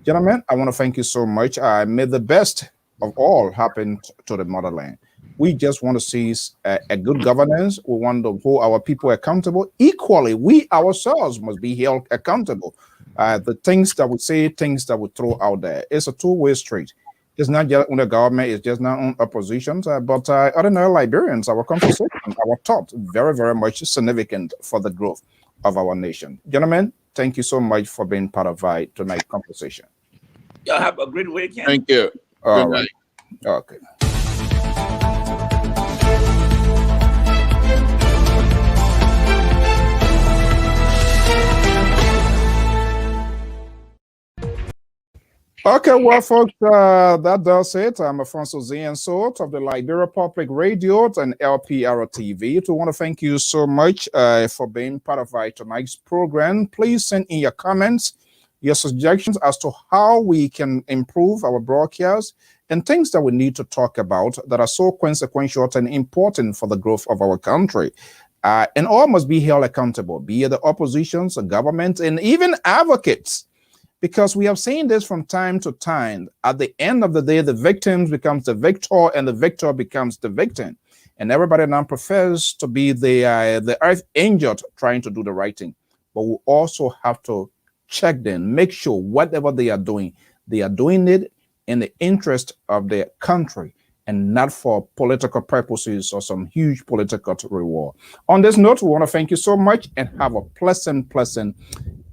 Gentlemen, I want to thank you so much. May the best of all happen to the motherland. We just want to see a good governance. We want to hold our people accountable. Equally, we ourselves must be held accountable. The things that we say, things that we throw out there. It's a two-way street. It's not just on the government, it's just not on oppositions, but ordinary Liberians, our conversation, our thought, very, very much significant for the growth of our nation. Gentlemen, thank you so much for being part of tonight's conversation. Y'all have a great weekend. Thank you. All right. Okay. Okay, well, folks, that does it. I'm Alfonso Ziensot of the Liberia Public Radio and Lpr-Tv. I want to thank you so much for being part of tonight's program. Please send in your comments, your suggestions as to how we can improve our broadcast and things that we need to talk about that are so consequential and important for the growth of our country. And all must be held accountable, be it the oppositions, the government, and even advocates. Because we have seen this from time to time. At the end of the day, the victim becomes the victor and the victor becomes the victim. And everybody now prefers to be the earth angel trying to do the right thing. But we also have to check them, make sure whatever they are doing it in the interest of their country and not for political purposes or some huge political reward. On this note, we want to thank you so much and have a pleasant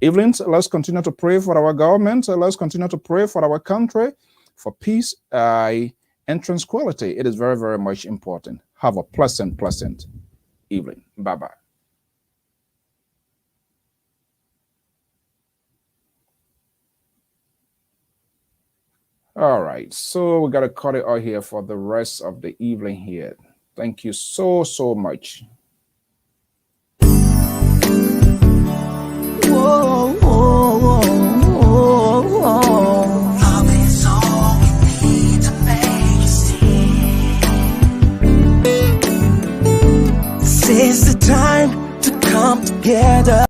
evening. Let's continue to pray for our government. Let's continue to pray for our country, for peace and tranquility. It is very, very much important. Have a pleasant evening. Bye-bye. All right, so we got to cut it out here for the rest of the evening here. Thank you so much. Whoa, whoa, whoa, whoa, whoa. Love is all we need to make you see. This is the time to come together.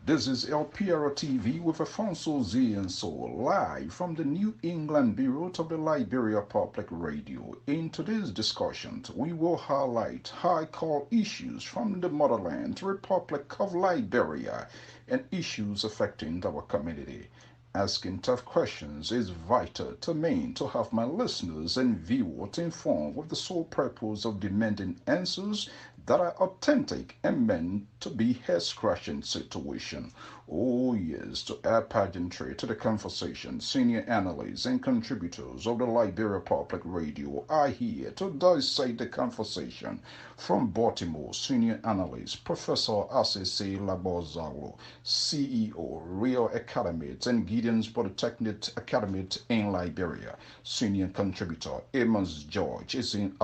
This is Lpr-Tv with Alfonso Ziensot, live from the New England Bureau of the Liberia Public Radio. In today's discussion, we will highlight high-call issues from the motherland, Republic of Liberia, and issues affecting our community. Asking tough questions is vital to me to have my listeners and viewers informed with the sole purpose of demanding answers that are authentic and meant to be head-scratching situation. Oh yes, to add pageantry to the conversation, senior analysts and contributors of the Liberia Public Radio are here to dissect the conversation. From Baltimore, senior analyst Professor Asese Labozalo, CEO, Real Academy and Gideon's Polytechnic Academy in Liberia. Senior contributor Amos George is in